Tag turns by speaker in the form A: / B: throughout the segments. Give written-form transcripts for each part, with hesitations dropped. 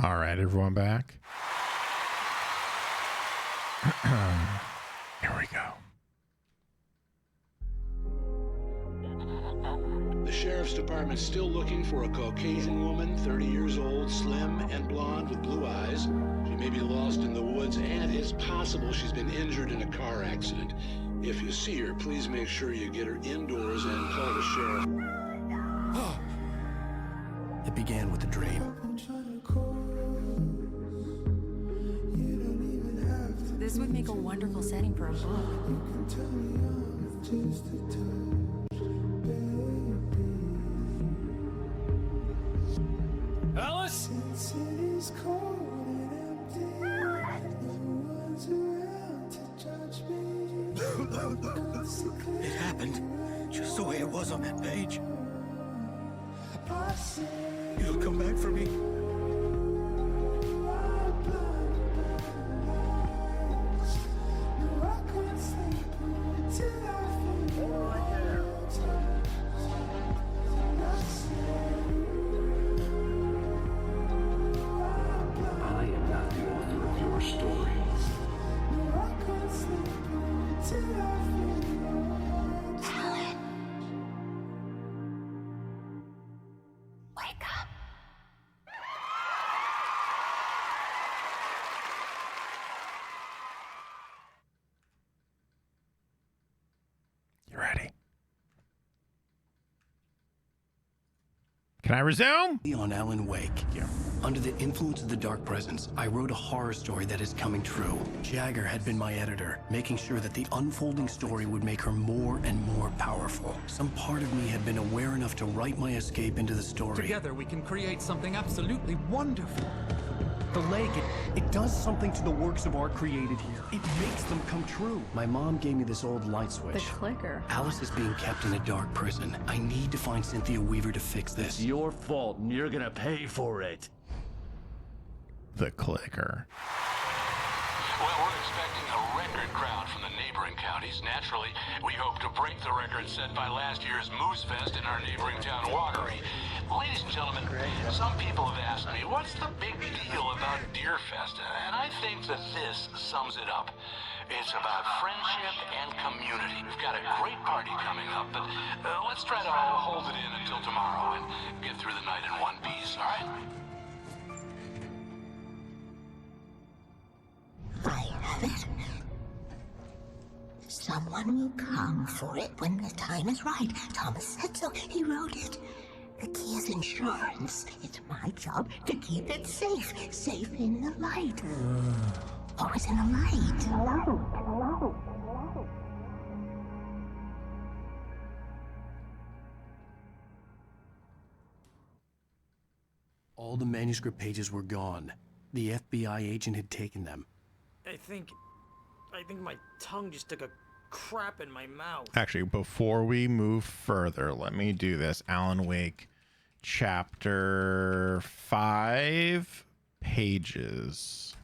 A: All right, everyone back. Here we go.
B: The sheriff's department's still looking for a Caucasian woman, 30 years old, slim and blonde with blue eyes. She may be lost in the woods, and it's possible she's been injured in a car accident. If you see her, please make sure you get her indoors and call the sheriff.
C: It began with a dream.
D: This would make a wonderful setting for a book.
E: Alice?
C: It happened just the way it was on that page. You'll come back for me.
F: I am not the author of your story.
D: Alan. Wake up.
A: You ready? Can I resume?
C: On Alan Wake.
A: Yeah.
C: Under the influence of the dark presence, I wrote a horror story that is coming true. Jagger had been my editor, making sure that the unfolding story would make her more and more powerful. Some part of me had been aware enough to write my escape into the story.
E: Together we can create something absolutely wonderful.
C: The lake, it does something to the works of art created here. It makes them come true. My mom gave me this old light switch.
D: The clicker.
C: Alice is being kept in a dark prison. I need to find Cynthia Weaver to fix this.
F: It's your fault, and you're gonna pay for it.
A: The clicker.
G: Well, we're expecting a record crowd from the neighboring counties. Naturally, we hope to break the record set by last year's Moose Fest in our neighboring town, Watery. Ladies and gentlemen, some people have asked me, what's the big deal about Deer Fest? And I think that this sums it up. It's about friendship and community. We've got a great party coming up, but let's try to hold it in until tomorrow and get through the night in one piece, all right?
H: I have it. Someone will come for it when the time is right. Thomas said so. He wrote it. The key is insurance. It's my job to keep it safe. Safe in the light. Always in the light.
C: All the manuscript pages were gone. The FBI agent had taken them.
I: I think my tongue just took a crap in my mouth.
A: Actually, before we move further, let me do this. Alan Wake, chapter 5 pages.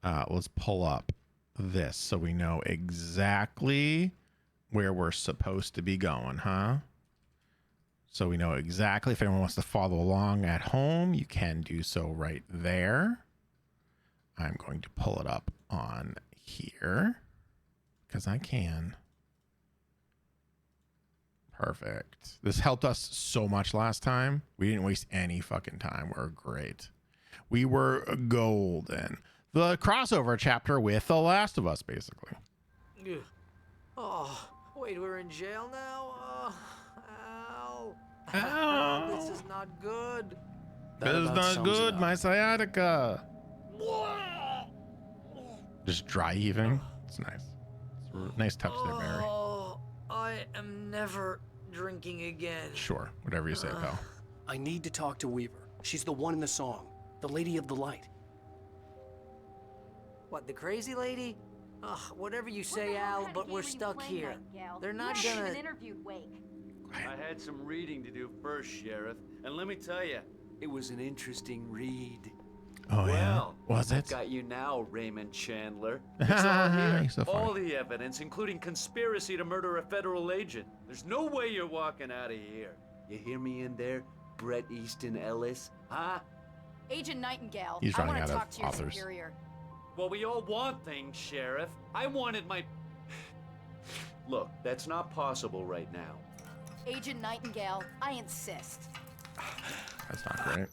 A: Let's pull up this so we know exactly where we're supposed to be going, huh? So we know exactly. If anyone wants to follow along at home, you can do so right there. I'm going to pull it up on here because I can. Perfect. This helped us so much last time. We didn't waste any fucking time. We're great. We were golden. The crossover chapter with The Last of Us, basically.
I: Ugh. Oh, wait, we're in jail now? Ow.
A: Ow.
I: This is not good.
A: This is not good, my sciatica. Just dry heaving. It's nice. It's a nice touch there, Mary.
I: Oh, I am never drinking again.
A: Sure, whatever you say, pal.
C: I need to talk to Weaver. She's the one in the song. The Lady of the Light.
I: What, the crazy lady? Ugh, whatever you say, Al, but we're stuck here. They're not gonna...
D: interviewed Wake.
F: I had some reading to do first, Sheriff, and let me tell you, it was an interesting read.
A: Oh, yeah?
F: Well,
A: Was
F: I've
A: it?
F: got you now, Raymond Chandler. It's all here.
A: You're so funny.
F: All the evidence, including conspiracy to murder a federal agent. There's no way you're walking out of here. You hear me in there, Bret Easton Ellis? Huh?
D: Agent Nightingale,
A: He's
D: I
A: running
D: want
A: out
D: to
A: of
D: talk to your
A: authors.
D: superior.
F: Well, we all want things, Sheriff. I wanted my... Look, that's not possible right now.
D: Agent Nightingale, I insist.
A: That's not great.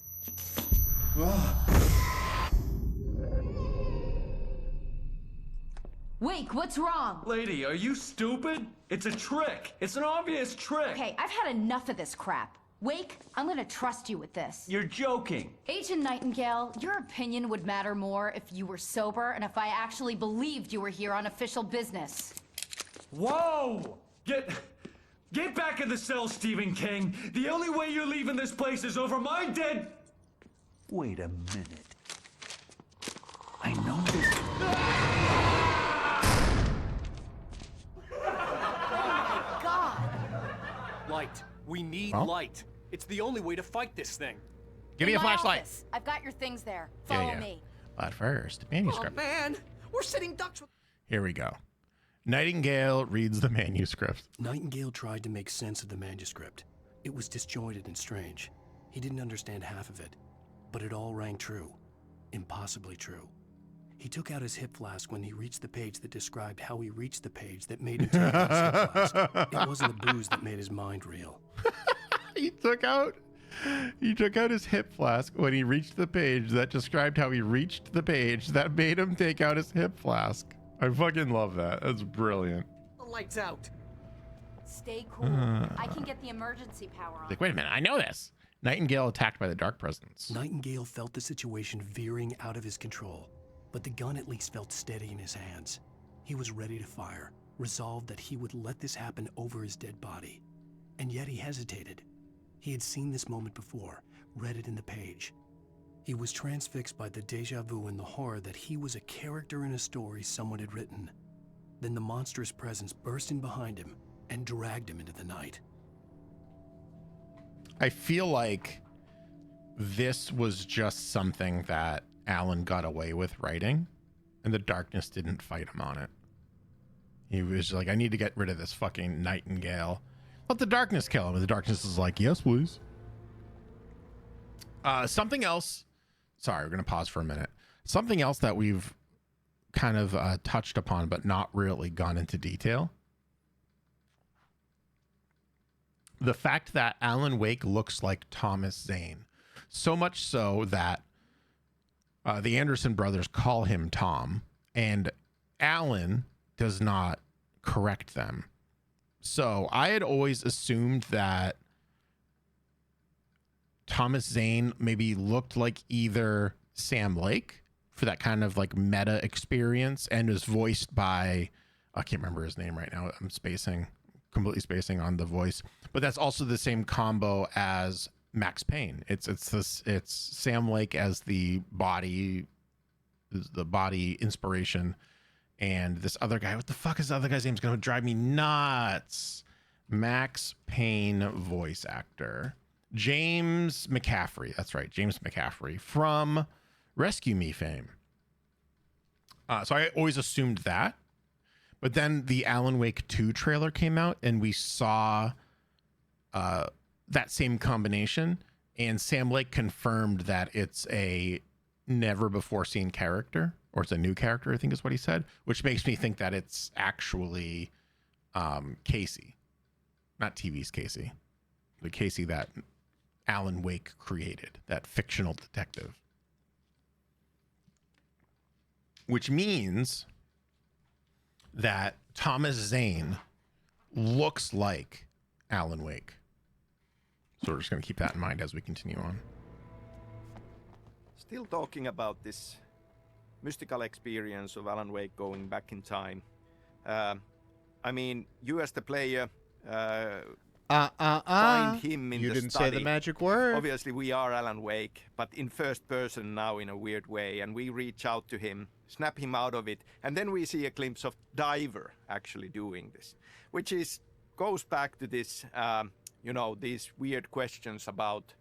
J: Wake, what's wrong?
F: Lady, are you stupid? It's a trick. It's an obvious trick.
J: Okay, I've had enough of this crap. Wake, I'm gonna trust you with this.
F: You're joking.
J: Agent Nightingale, your opinion would matter more if you were sober and if I actually believed you were here on official business.
F: Whoa! Get back in the cell, Stephen King. The only way you're leaving this place is over my dead...
K: Wait a minute. I know this.
D: God!
L: Light. We need light. It's the only way to fight this thing.
A: Give me a flashlight.
D: Office. I've got your things there. Follow me.
A: But first, manuscript.
L: Oh man, we're sitting ducks with...
A: Here we go. Nightingale reads the manuscript.
C: Nightingale tried to make sense of the manuscript. It was disjointed and strange. He didn't understand half of it, but it all rang true. Impossibly true. He took out his hip flask when he reached the page that described how he reached the page that made him take out his hip flask. It wasn't the booze that made his mind reel.
A: He took out his hip flask when he reached the page that described how he reached the page that made him take out his hip flask. I fucking love that. That's brilliant.
L: The lights out.
D: Stay cool. I can get the emergency power on.
A: Like, wait a minute, I know this. Nightingale attacked by the Dark Presence.
C: Nightingale felt the situation veering out of his control, but the gun at least felt steady in his hands. He was ready to fire, resolved that he would let this happen over his dead body. And yet he hesitated. He had seen this moment before, read it in the page. He was transfixed by the deja vu and the horror that he was a character in a story someone had written. Then the monstrous presence burst in behind him and dragged him into the night.
A: I feel like this was just something that Alan got away with writing, and the darkness didn't fight him on it. He was like, I need to get rid of this fucking Nightingale. Let the darkness kill him. And the darkness is like, yes, please. Something else. Sorry, we're going to pause for a minute. Something else that we've kind of touched upon, but not really gone into detail. The fact that Alan Wake looks like Thomas Zane. So much so that the Anderson brothers call him Tom, and Alan does not correct them. So I had always assumed that Thomas Zane maybe looked like either Sam Lake for that kind of like meta experience, and was voiced by, I can't remember his name right now. I'm completely spacing on the voice, but that's also the same combo as Max Payne. It's Sam Lake as the body inspiration, and this other guy, what the fuck is the other guy's name? It's going to drive me nuts. Max Payne voice actor. James McCaffrey. That's right. James McCaffrey from Rescue Me fame. So I always assumed that. But then the Alan Wake 2 trailer came out, and we saw that same combination. And Sam Lake confirmed that it's a never before seen character, or it's a new character, I think is what he said, which makes me think that it's actually Casey, not TV's Casey, the Casey that Alan Wake created, that fictional detective. Which means that Thomas Zane looks like Alan Wake. So we're just going to keep that in mind as we continue on.
M: Still talking about this mystical experience of Alan Wake going back in time. I mean, you as the player find him in
N: you
M: the
N: didn't
M: study.
N: say the magic word.
M: Obviously, we are Alan Wake, but in first person now in a weird way, and we reach out to him, snap him out of it, and then we see a glimpse of Diver actually doing this, which goes back to this, these weird questions about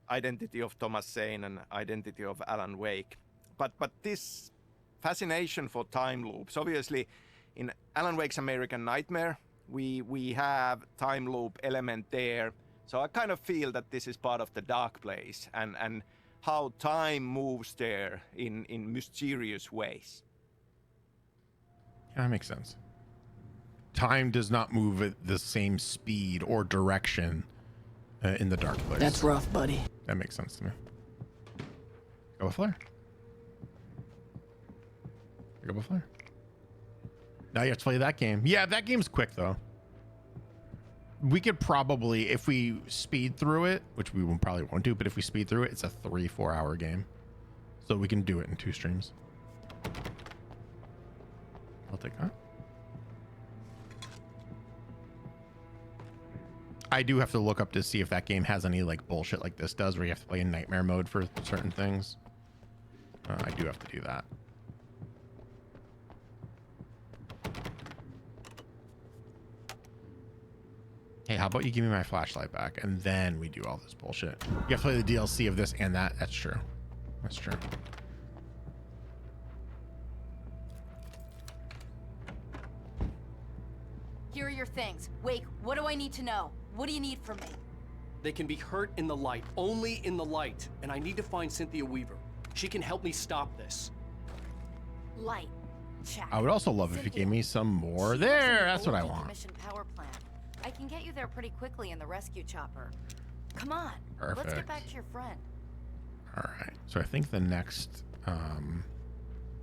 M: identity of Thomas Zane and identity of Alan Wake. But this fascination for time loops, obviously, in Alan Wake's American Nightmare, we have time loop element there. So I kind of feel that this is part of the dark place, and how time moves there in mysterious ways.
A: Yeah, that makes sense. Time does not move at the same speed or direction in the dark place.
I: That's rough, buddy.
A: That makes sense to me. Go with flare. Go with flare. Now you have to play that game. Yeah, that game's quick though. We could probably, if we speed through it, which we probably won't do, but if we speed through it, it's a 3-4 hour game. So we can do it in 2 streams. I'll take that. I do have to look up to see if that game has any like bullshit like this does, where you have to play in nightmare mode for certain things. I do have to do that. Hey, how about you give me my flashlight back and then we do all this bullshit. You have to play the DLC of this and that. That's true. That's true.
D: Here are your things. Wake, what do I need to know? What do you need from me?
L: They can be hurt in the light, only in the light. And I need to find Cynthia Weaver. She can help me stop this.
D: Light. Check.
A: I would also love if you gave me some more. There, that's what I want.
D: Power plant. I can get you there pretty quickly in the rescue chopper. Come on.
A: Perfect.
D: Let's get back to your friend.
A: All right. So I think the next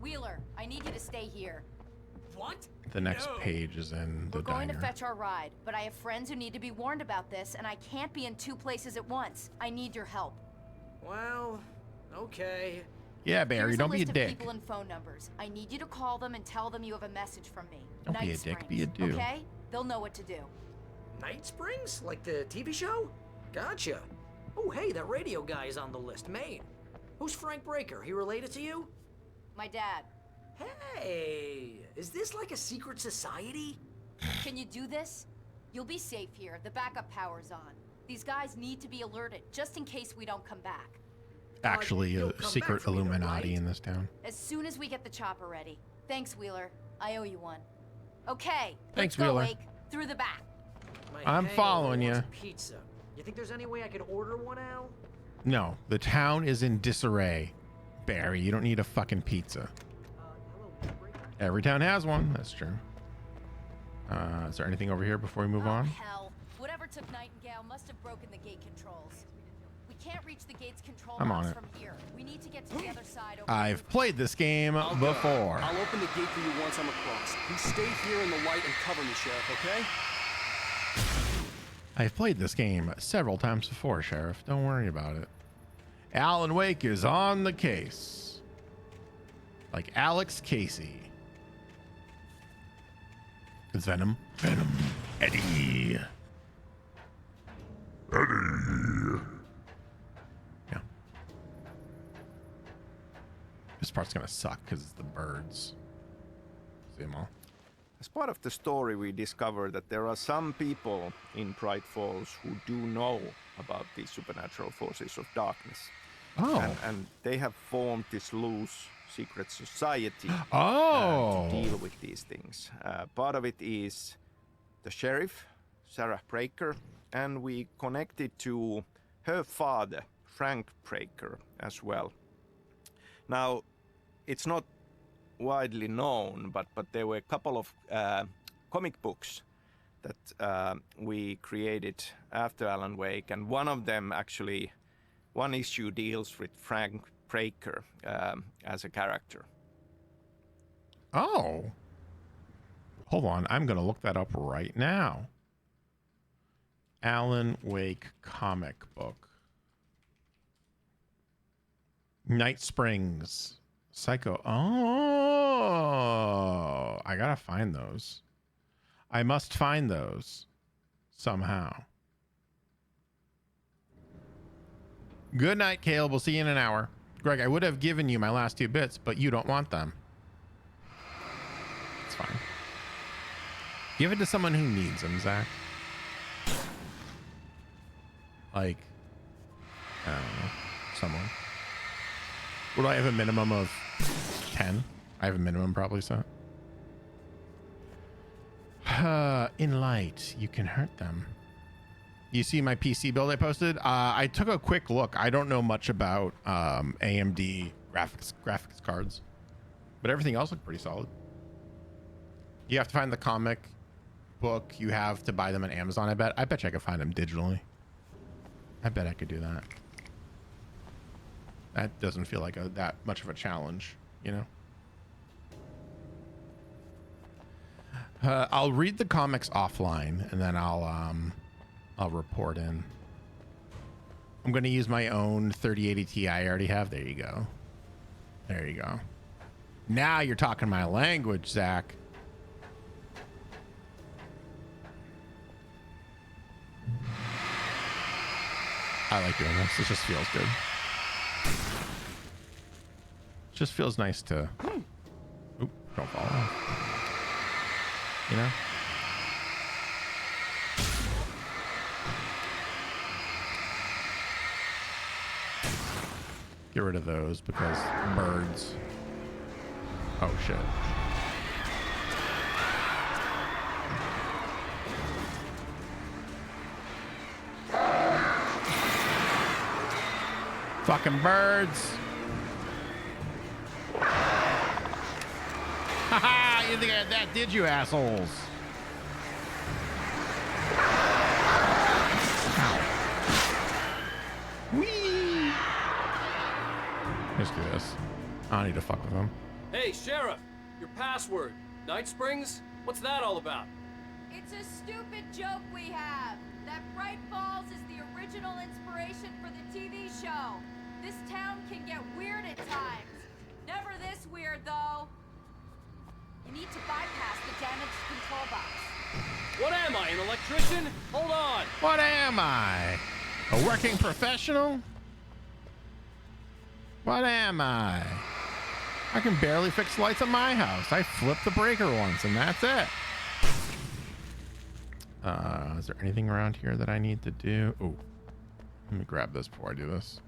D: Wheeler, I need you to stay here.
L: What?
A: the next page is in the
D: We're going
A: diner.
D: to fetch our ride, but I have friends who need to be warned about this, and I can't be in 2 places at once. I need your help.
I: Well, okay.
A: Yeah, Barry,
D: Here's
A: don't
D: a
A: be a
D: list of
A: dick.
D: people and phone numbers. I need you to call them and tell them you have a message from me.
A: Don't be
D: Night
A: a dick,
D: Springs,
A: be a dude.
D: Okay? They'll know what to do.
I: Night Springs? Like the TV show? Gotcha. Oh, hey, that radio guy is on the list. Maine. Who's Frank Breaker? He related to you?
D: My dad.
I: Hey, is this like a secret society?
D: Can you do this? You'll be safe here. The backup power's on. These guys need to be alerted, just in case we don't come back.
A: Actually,
I: you'll
A: a
I: come
A: secret
I: back for me, though,
A: Illuminati
I: right?
A: in this town.
D: As soon as we get the chopper ready. Thanks, Wheeler. I owe you one. Okay,
A: Thanks,
D: let's go,
A: Wheeler.
D: Wake. Through the back.
I: My
A: I'm
I: hangover
A: following
I: wants
A: ya.
I: a Pizza. You think there's any way I could order one, Al?
A: No, the town is in disarray. Barry, you don't need a fucking pizza. Every town has one. That's true. Is there anything over here before we move on?
D: Hell, whatever took Nightingale must have broken the gate controls. We can't reach the gate's control
A: I'm on
D: box
A: it.
D: from here. We need to get to the other side. Over
A: I've played this game
L: I'll go.
A: before.
L: I'll open the gate for you once I'm across. You stay here in the light and cover me, Sheriff, okay?
A: I've played this game several times before, Sheriff. Don't worry about it. Alan Wake is on the case. Like Alex Casey. It's Venom. Venom. Eddie. Eddie. Yeah. This part's gonna suck because it's the birds. See them all.
M: As part of the story, we discover that there are some people in Bright Falls who do know about these supernatural forces of darkness.
A: Oh.
M: And they have formed this loose secret society
A: Oh.
M: to deal with these things. Part of it is the sheriff, Sarah Breaker, and we connected to her father, Frank Breaker, as well. Now, it's not widely known, but there were a couple of comic books that we created after Alan Wake, and one of them actually, one issue deals with Frank Breaker as a character.
A: Oh. Hold on. I'm going to look that up right now. Alan Wake comic book. Night Springs. Psycho. Oh. I got to find those. I must find those somehow. Good night, Caleb. We'll see you in an hour. Greg, I would have given you my last 2 bits, but you don't want them. It's fine. Give it to someone who needs them, Zach. Like, I don't know, someone. What do I have a minimum of 10? I have a minimum probably set. In light, you can hurt them. You see my PC build I posted? I took a quick look. I don't know much about AMD graphics cards, but everything else looked pretty solid. You have to find the comic book. You have to buy them on Amazon. I bet you I could find them digitally. I bet I could do that. That doesn't feel like that much of a challenge, you know? I'll read the comics offline and then I'll report in. I'm going to use my own 3080 Ti I already have. There you go. There you go. Now you're talking my language, Zach. I like doing this. It just feels good. It just feels nice to... Oop, don't fall off. You know? Get rid of those because birds. Oh shit. Fucking birds. Haha, you think I had that, did you, assholes? Whee! Let's do this. I don't need to fuck with them.
L: Hey, Sheriff! Your password. Night Springs? What's that all about?
D: It's a stupid joke we have. That Bright Falls is the original inspiration for the TV show. This town can get weird at times. Never this weird, though. You need to bypass the damaged control box.
L: What am I, an electrician? Hold on!
A: What am I? A working professional? What am I? I can barely fix lights at my house. I flipped the breaker once and that's it. Is there anything around here that I need to do? Oh, let me grab this before I do this.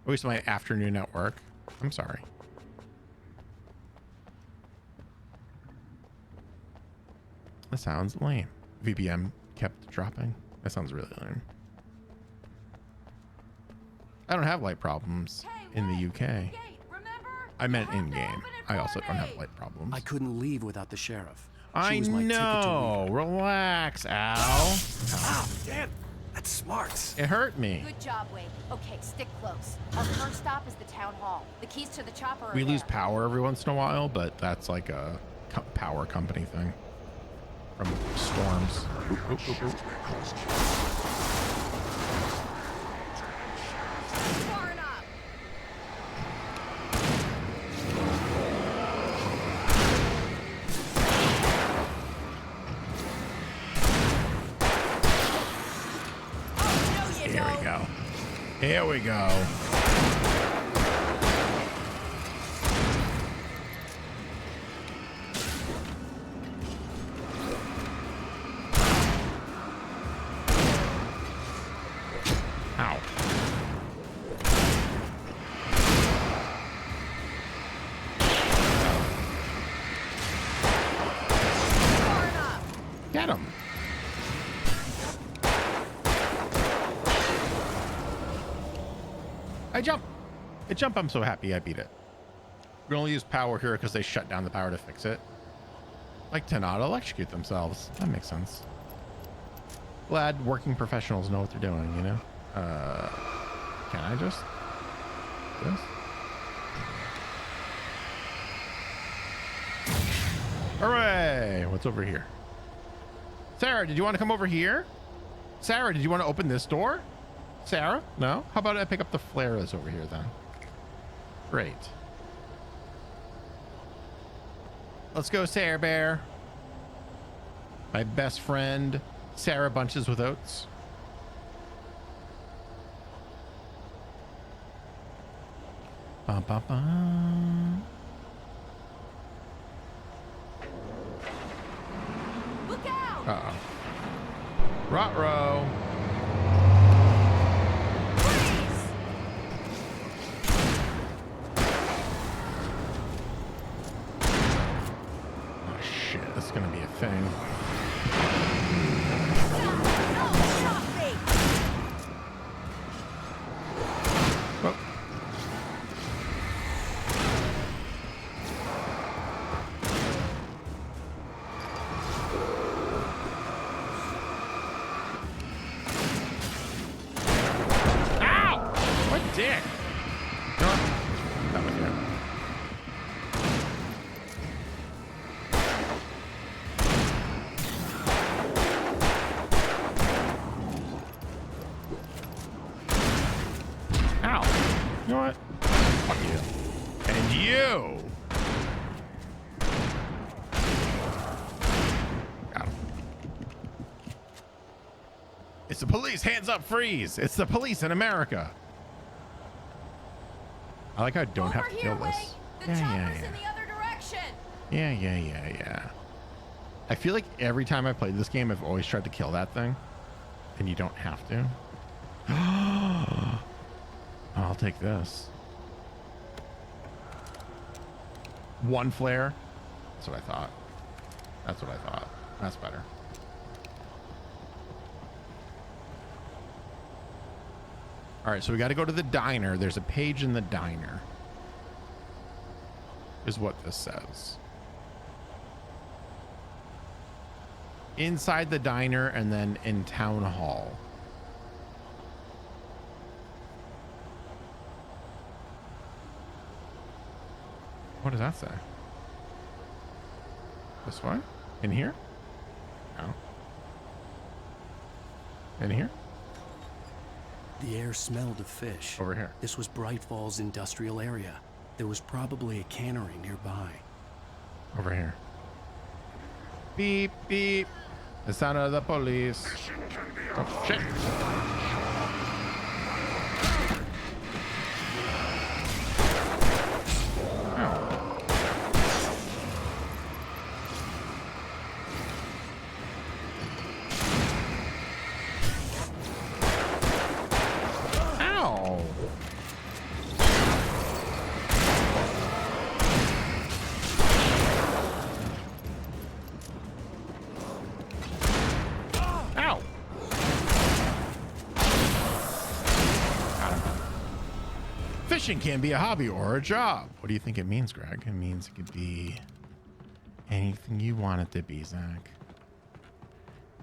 A: Oh, it's my afternoon at work. I'm sorry. That sounds lame. VPN kept dropping. That sounds really lame. I don't have light problems in the UK. I meant in-game. I also don't have light problems.
C: I couldn't leave without the sheriff.
A: I know. Relax, Al.
C: Ow, damn. That's smart.
A: It hurt me.
D: Good job, Wade. Okay, stick close. Our first stop is the town hall. The keys to the chopper are
A: We lose
D: there.
A: power every once in a while, but that's like a power company thing. From storms. Oop, oop, oop, oop.
D: Far enough.
A: Here we go. Here we go. Ow. Get him. I jump. It jump. I'm so happy I beat it. We only use power here because they shut down the power to fix it. Like to not electrocute themselves. That makes sense. Glad working professionals know what they're doing, you know? Can I just... this? Hooray! What's over here? Sarah, did you want to come over here? Sarah, did you want to open this door? Sarah? No? How about I pick up the flare that's over here then? Great. Let's go, Sarah Bear. My best friend, Sarah Bunches with Oats. Bum, bum, bum.
D: Look out!
A: Uh-oh. Ruh-roh. Shit, this is gonna be a thing.
D: No, stop me!
A: It's the police. Hands up, freeze. It's the police in America. I like how I don't have to kill this.
D: The chopper's in the other direction.
A: Yeah. I feel like every time I played this game, I've always tried to kill that thing. And you don't have to. I'll take this. One flare. That's what I thought. That's better. All right, so we got to go to the diner. There's a page in the diner. Is what this says. Inside the diner and then in town hall. What does that say? This way? In here? No. In here?
C: The air smelled of fish.
A: Over here.
C: This was Bright Falls industrial area. There was probably a cannery nearby.
A: Over here. Beep, beep. The sound of the police. Oh, shit. Fishing can be a hobby or a job. What do you think it means, Greg? It means it could be anything you want it to be, Zach.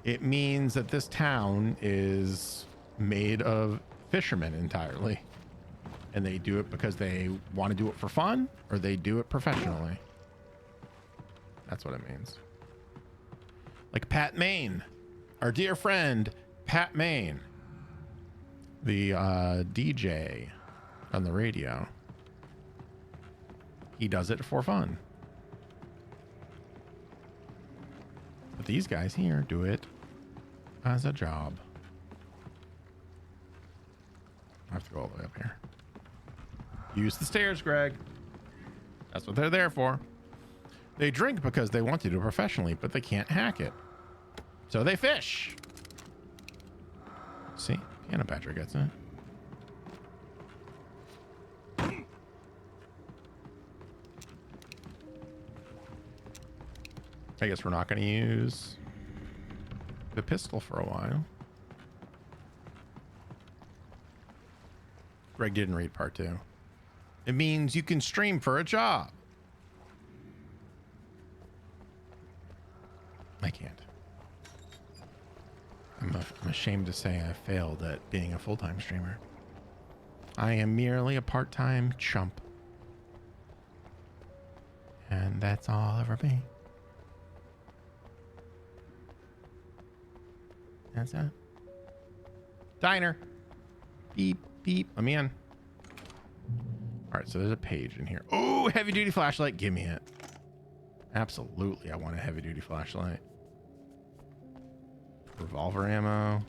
A: It means that this town is made of fishermen entirely. And they do it because they want to do it for fun, or they do it professionally. That's what it means. Like Pat Maine, our dear friend, Pat Maine, the DJ on the radio. He does it for fun. But these guys here do it as a job. I have to go all the way up here. Use the stairs, Greg. That's what they're there for. They drink because they want to do it professionally, but they can't hack it. So they fish. See? Piano Badger gets it. I guess we're not going to use the pistol for a while. Greg didn't read part 2. It means you can stream for a job. I can't. I'm ashamed to say I failed at being a full-time streamer. I am merely a part-time chump. And that's all I'll ever be. That's it. Diner. Beep, beep. Let me in. All right, so there's a page in here. Oh, heavy duty flashlight. Give me it. Absolutely, I want a heavy duty flashlight. Revolver ammo.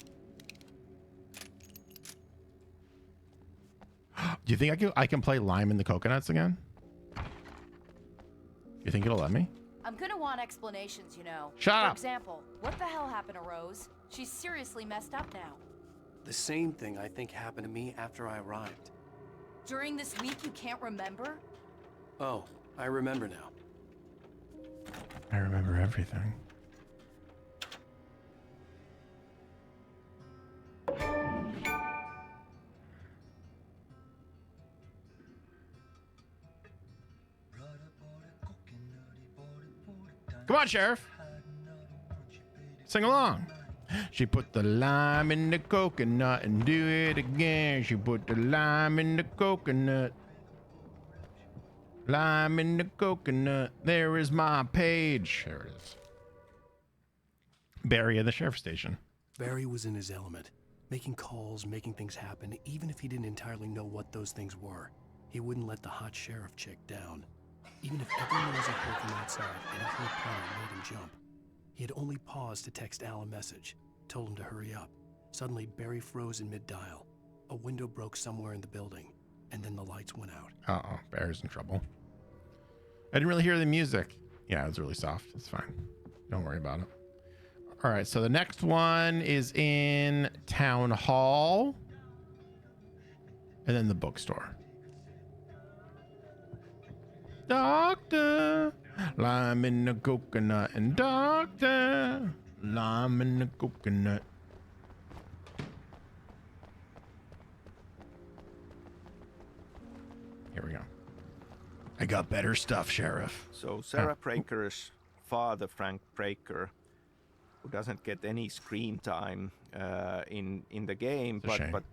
A: Do you think I can play lime in the coconuts again? You think it'll let me?
D: I'm gonna want explanations, you know.
A: Shut up.
D: For example, what the hell happened to Rose? She's seriously messed up now.
C: The same thing I think happened to me after I arrived.
D: During this week, you can't remember?
C: Oh, I remember now.
A: I remember everything. Come on, Sheriff. Sing along. She put the lime in the coconut and do it again. She put the lime in the coconut. Lime in the coconut. There is my page. There it is. Barry at the sheriff's station.
C: Barry was in his element, making calls, making things happen, even if he didn't entirely know what those things were. He wouldn't let the hot sheriff chick down. Even if everyone was heard from outside and a hurt party made him jump. He had only paused to text Al a message, told him to hurry up. Suddenly, Barry froze in mid-dial. A window broke somewhere in the building, and then the lights went out.
A: Uh-oh, Barry's in trouble. I didn't really hear the music. Yeah, it was really soft. It's fine. Don't worry about it. All right, so the next one is in Town Hall. And then the bookstore. Doctor, lime in the coconut, and doctor, lime in the coconut. Here we go. I got better stuff, Sheriff.
M: So Sarah Breaker's father, Frank Breaker, who doesn't get any screen time in the game, but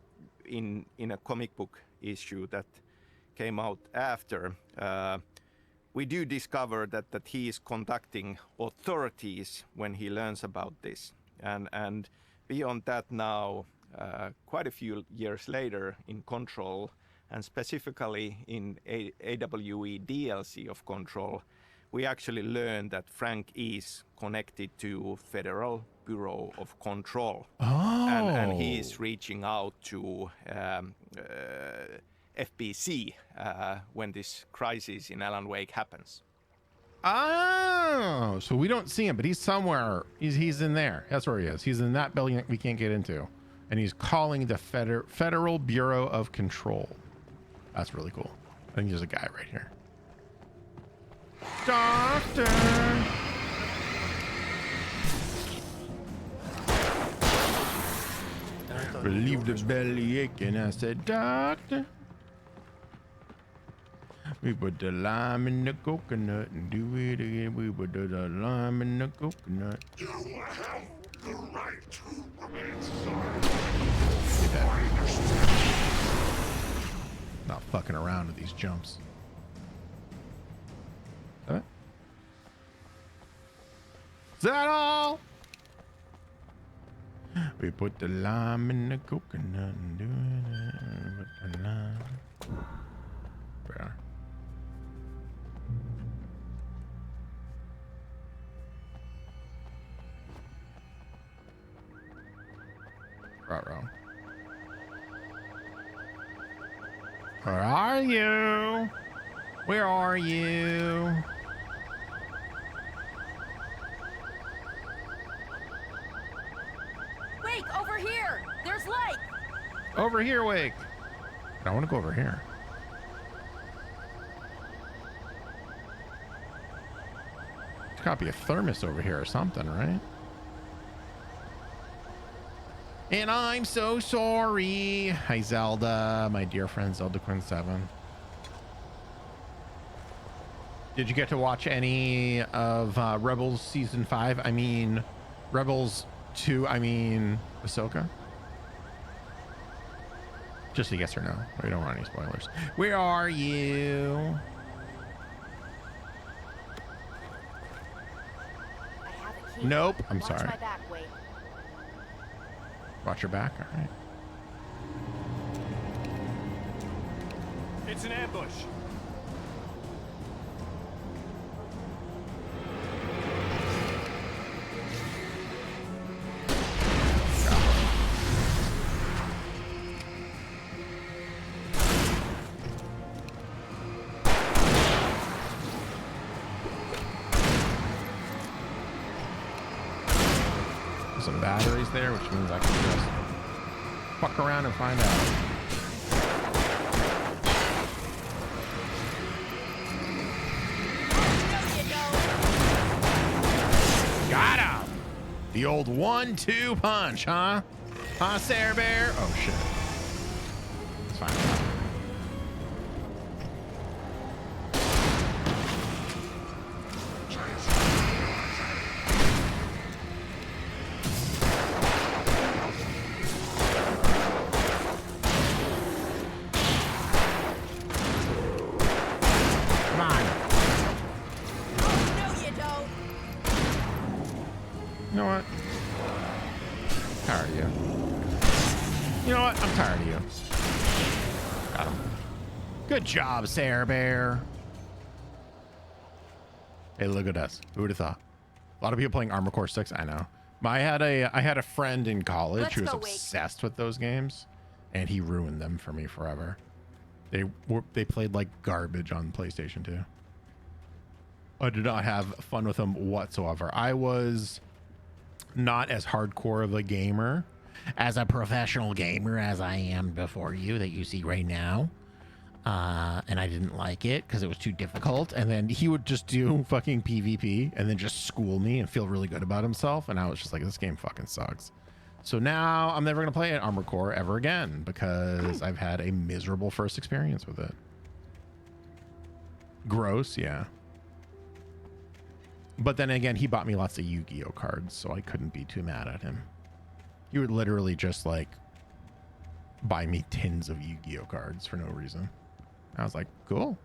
M: in a comic book issue that came out after, we do discover that he is contacting authorities when he learns about this, and beyond that now, quite a few years later in Control, and specifically in AWE DLC of Control, we actually learn that Frank is connected to Federal Bureau of Control.
A: Oh.
M: And he is reaching out to FBC when this crisis in Alan Wake happens.
A: Oh, so we don't see him, but he's somewhere. He's in there. That's where he is. He's in that building that we can't get into. And he's calling the Federal Bureau of Control. That's really cool. I think there's a guy right here. Doctor! Relieve the belly ache, and I said, Doctor. We put the lime in the coconut and do it again. We put the lime in the coconut.
N: You have the right to remain silent.
A: Not fucking around with these jumps. Is that all? We put the lime in the coconut and do it. Put the lime. Where? Ruh-roh. Where are you? Where are you?
D: Wake, over here! There's light!
A: Over here, Wake. I want to go over here. There's got to be a thermos over here or something, right? And I'm so sorry. Hi, Zelda, my dear friend Zelda Quinn 7. Did you get to watch any of Rebels Season 5? I mean, Rebels 2, I mean, Ahsoka? Just a yes or no. We don't want any spoilers. Where are you?
D: I have a key.
A: Nope. I'm
D: Watch
A: sorry.
D: my back, Wake.
A: Watch your back. All right.
F: It's an ambush.
A: Some batteries there, which means I can just fuck around and find out. Got him! The old 1-2 punch, huh? Huh, Sarah Bear? Oh shit. It's fine. You know what? Tired of you. You know what? I'm tired of you. Got him. Good job, Sarah Bear. Hey, look at us. Who would have thought? A lot of people playing Armor Core 6. I know. I had a friend in college
D: Let's
A: who was
D: go, Wake.
A: obsessed with those games, and he ruined them for me forever. They played like garbage on PlayStation 2. I did not have fun with them whatsoever. I was not as hardcore of a gamer, as a professional gamer as I am before you that you see right now. And I didn't like it because it was too difficult. And then he would just do fucking PvP and then just school me and feel really good about himself. And I was just like, this game fucking sucks. So now I'm never going to play an Armored Core ever again because I've had a miserable first experience with it. Gross, yeah. But then again, he bought me lots of Yu-Gi-Oh cards, so I couldn't be too mad at him. He would literally just like buy me tins of Yu-Gi-Oh cards for no reason. I was like, cool.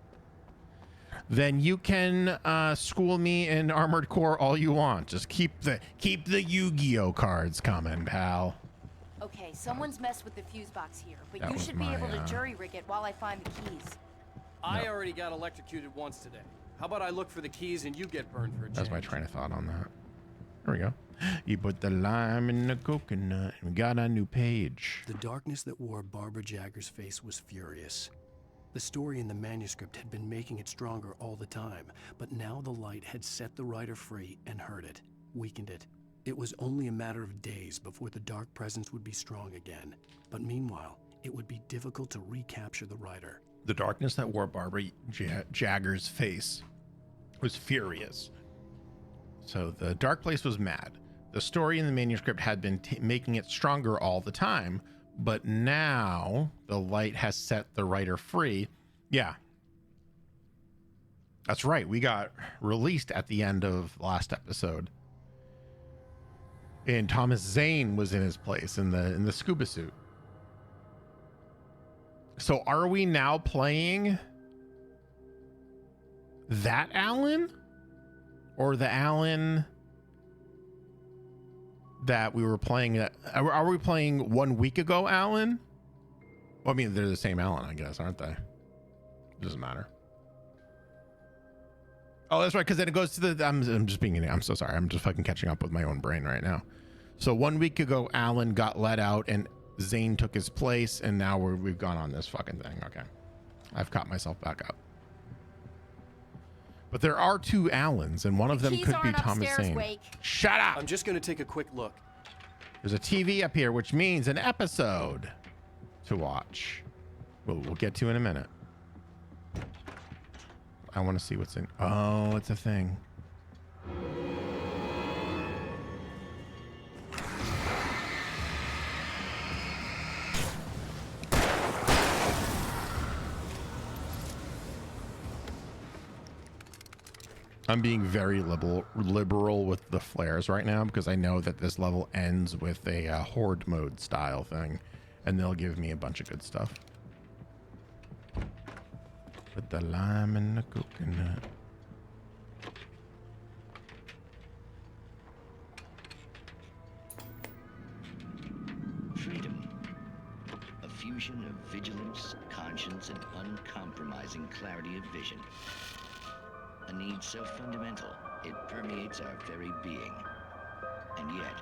A: Then you can school me in Armored Core all you want. Just keep the Yu-Gi-Oh cards coming, pal.
J: Okay, someone's messed with the fuse box here, but
A: That
J: you
A: was
J: should be
A: my,
J: able to jury rig it while I find the keys.
L: I already got electrocuted once today. How about I look for the keys and you get burned for a change?
A: That's my train of thought on that. There we go. You put the lime in the coconut, and we got a new page.
C: The darkness that wore Barbara Jagger's face was furious. The story in the manuscript had been making it stronger all the time, but now the light had set the writer free and hurt it, weakened it. It was only a matter of days before the dark presence would be strong again. But meanwhile, it would be difficult to recapture the writer.
A: The darkness that wore Barbara Jagger's face was furious. So the dark place was mad. The story in the manuscript had been making it stronger all the time, but now the light has set the writer free. Yeah. That's right. We got released at the end of last episode. And Thomas Zane was in his place in the scuba suit. So are we now playing that Alan? Or the Alan that we were playing? Are we playing 1 week ago Alan? Well, I mean, they're the same Alan, I guess, aren't they? It doesn't matter. Oh, that's right, because then it goes to the... I'm just being... I'm so sorry. I'm just fucking catching up with my own brain right now. So 1 week ago, Alan got let out and Zane took his place, and now we've gone on this fucking thing. Okay. I've caught myself back up. But there are two Allens, and one of them could be Thomas Zane.
J: Wake.
A: Shut up!
L: I'm just gonna take a quick look.
A: There's a TV up here, which means an episode to watch. We'll get to in a minute. I want to see what's in... Oh, it's a thing. I'm being very liberal with the flares right now because I know that this level ends with a horde mode style thing, and they'll give me a bunch of good stuff. Put the lime in the coconut.
O: Freedom. A fusion of vigilance, conscience, and uncompromising clarity of vision. A need so fundamental, it permeates our very being. And yet,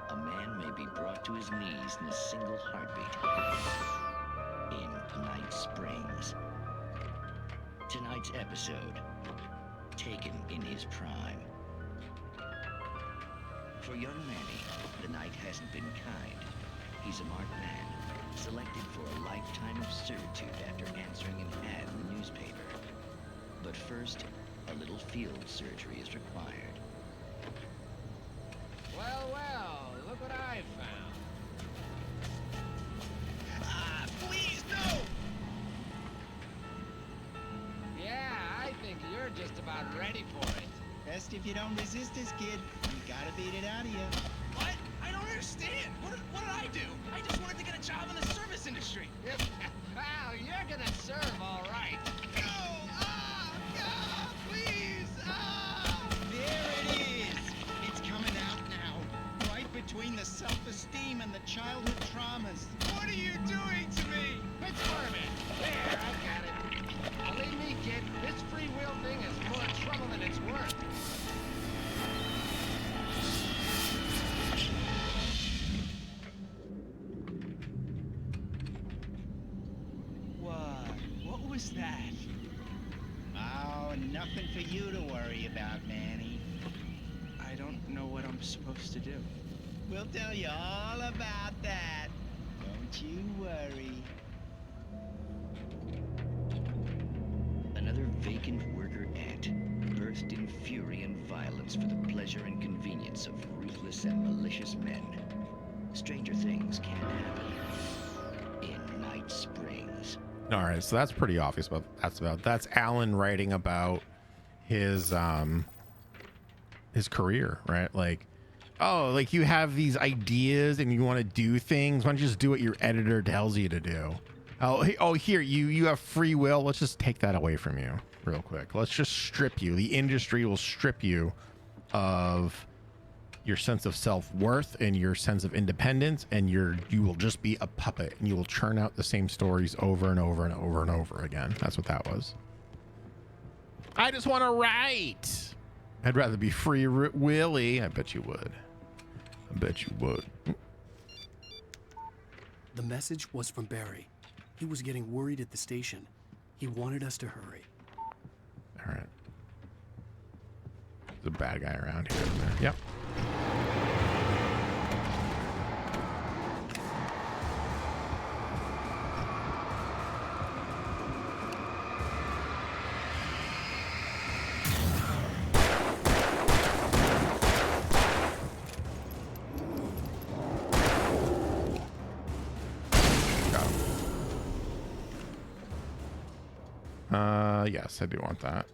O: a man may be brought to his knees in a single heartbeat. In Night Springs. Tonight's episode, taken in his prime. For young Manny, the night hasn't been kind. He's a marked man, selected for a lifetime of servitude after answering an ad in the newspaper. But first, a little field surgery is required.
P: Well, well, look what I found.
N: Ah, please, no!
P: Yeah, I think you're just about ready for it.
Q: Best if you don't resist this, kid. You gotta beat it out of you.
N: What? I don't understand. What did I do? I just wanted to get a job in the service industry.
P: Well, you're gonna serve all right.
Q: There it is! It's coming out now. Right between the self-esteem and the childhood traumas.
P: What are you doing to me? It's Furman. There, I got it. Believe me, kid, this free will thing is more trouble than it's worth. fix that.
Q: Oh, nothing for you to worry about, Manny.
N: I don't know what I'm supposed to do.
Q: We'll tell you all about that. Don't you worry.
O: Another vacant worker ant, birthed in fury and violence for the pleasure and convenience of ruthless and malicious men. Stranger things can happen in Night Springs.
A: All right, so that's pretty obvious. But that's Alan writing about his career, right? Like, oh, like you have these ideas and you want to do things. Why don't you just do what your editor tells you to do? Oh, here you have free will. Let's just take that away from you real quick. Let's just strip you. The industry will strip you of your sense of self-worth and your sense of independence, and you will just be a puppet, and you will churn out the same stories over and over and over and over again. That's what that was. I just want to write. I'd rather be free willy. I bet you would. I bet you would.
C: The message was from Barry. He was getting worried at the station. He wanted us to hurry.
A: All right. There's a bad guy around here, isn't there? Yep. Yes, I do want that.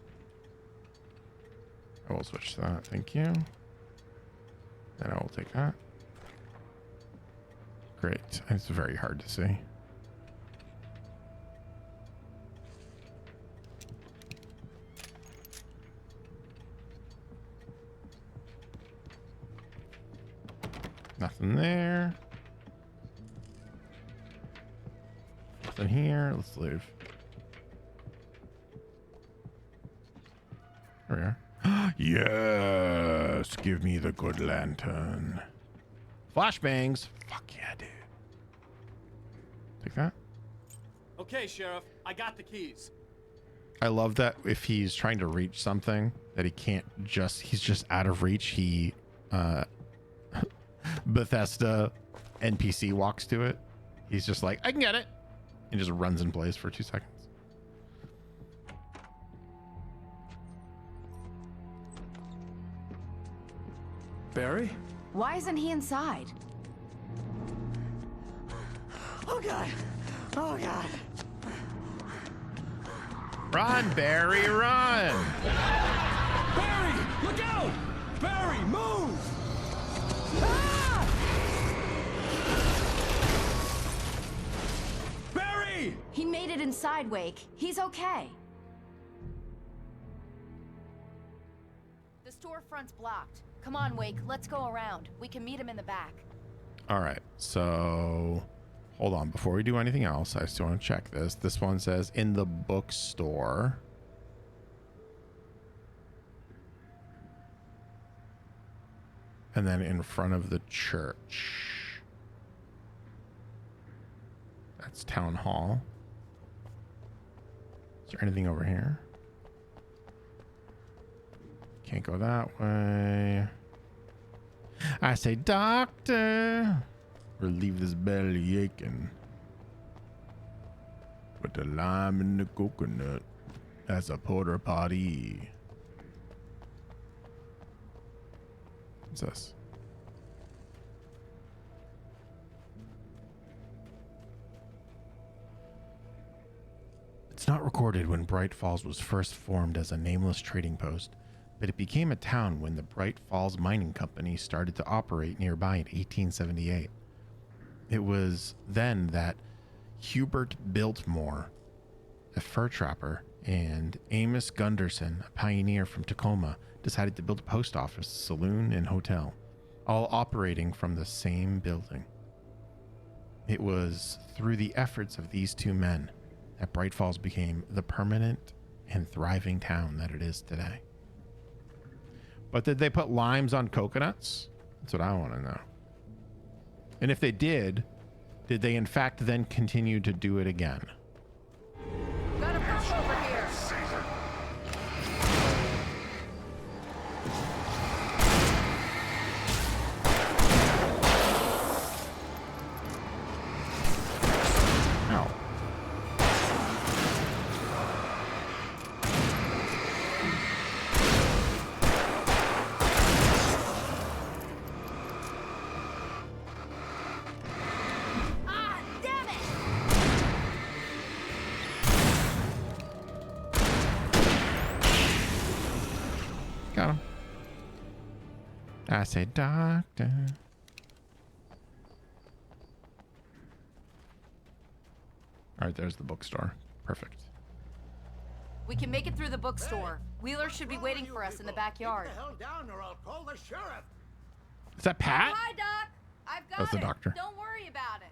A: I will switch to that. Thank you. Then I will take that. Great. It's very hard to see. Nothing there. Nothing here. Let's leave. There we are. Yes, give me the good lantern. Flashbangs. Fuck yeah, dude. Take that.
L: Okay, Sheriff, I got the keys.
A: I love that if he's trying to reach something that he can't he's just out of reach. He, Bethesda NPC walks to it. He's just like, I can get it. And just runs in place for 2 seconds.
C: Barry?
J: Why isn't he inside?
I: Oh, God. Oh, God.
A: Run, Barry, run!
F: Barry, look out! Barry, move! Ah! Barry!
J: He made it inside, Wake. He's okay. The storefront's blocked. Come on, Wake. Let's go around. We can meet him in the back.
A: All right, so hold on. Before we do anything else, I still want to check this. This one says in the bookstore. And then in front of the church. That's town hall. Is there anything over here? Can't go that way. I say, doctor, relieve this belly aching. Put the lime in the coconut as a porta potty. What's this? It's not recorded when Bright Falls was first formed as a nameless trading post, but it became a town when the Bright Falls Mining Company started to operate nearby in 1878. It was then that Hubert Biltmore, a fur trapper, and Amos Gunderson, a pioneer from Tacoma, decided to build a post office, saloon, and hotel, all operating from the same building. It was through the efforts of these two men that Bright Falls became the permanent and thriving town that it is today. But did they put limes on coconuts? That's what I want to know. And if they did they in fact then continue to do it again? I say doctor. All right, there's the bookstore. Perfect.
J: We can make it through the bookstore. Wheeler should be waiting for us in the backyard.
R: Get the hell down or I'll call the sheriff.
A: Is that Pat?
D: Oh, hi, Doc. I've got
A: That's the
D: it.
A: doctor.
D: Don't worry about it.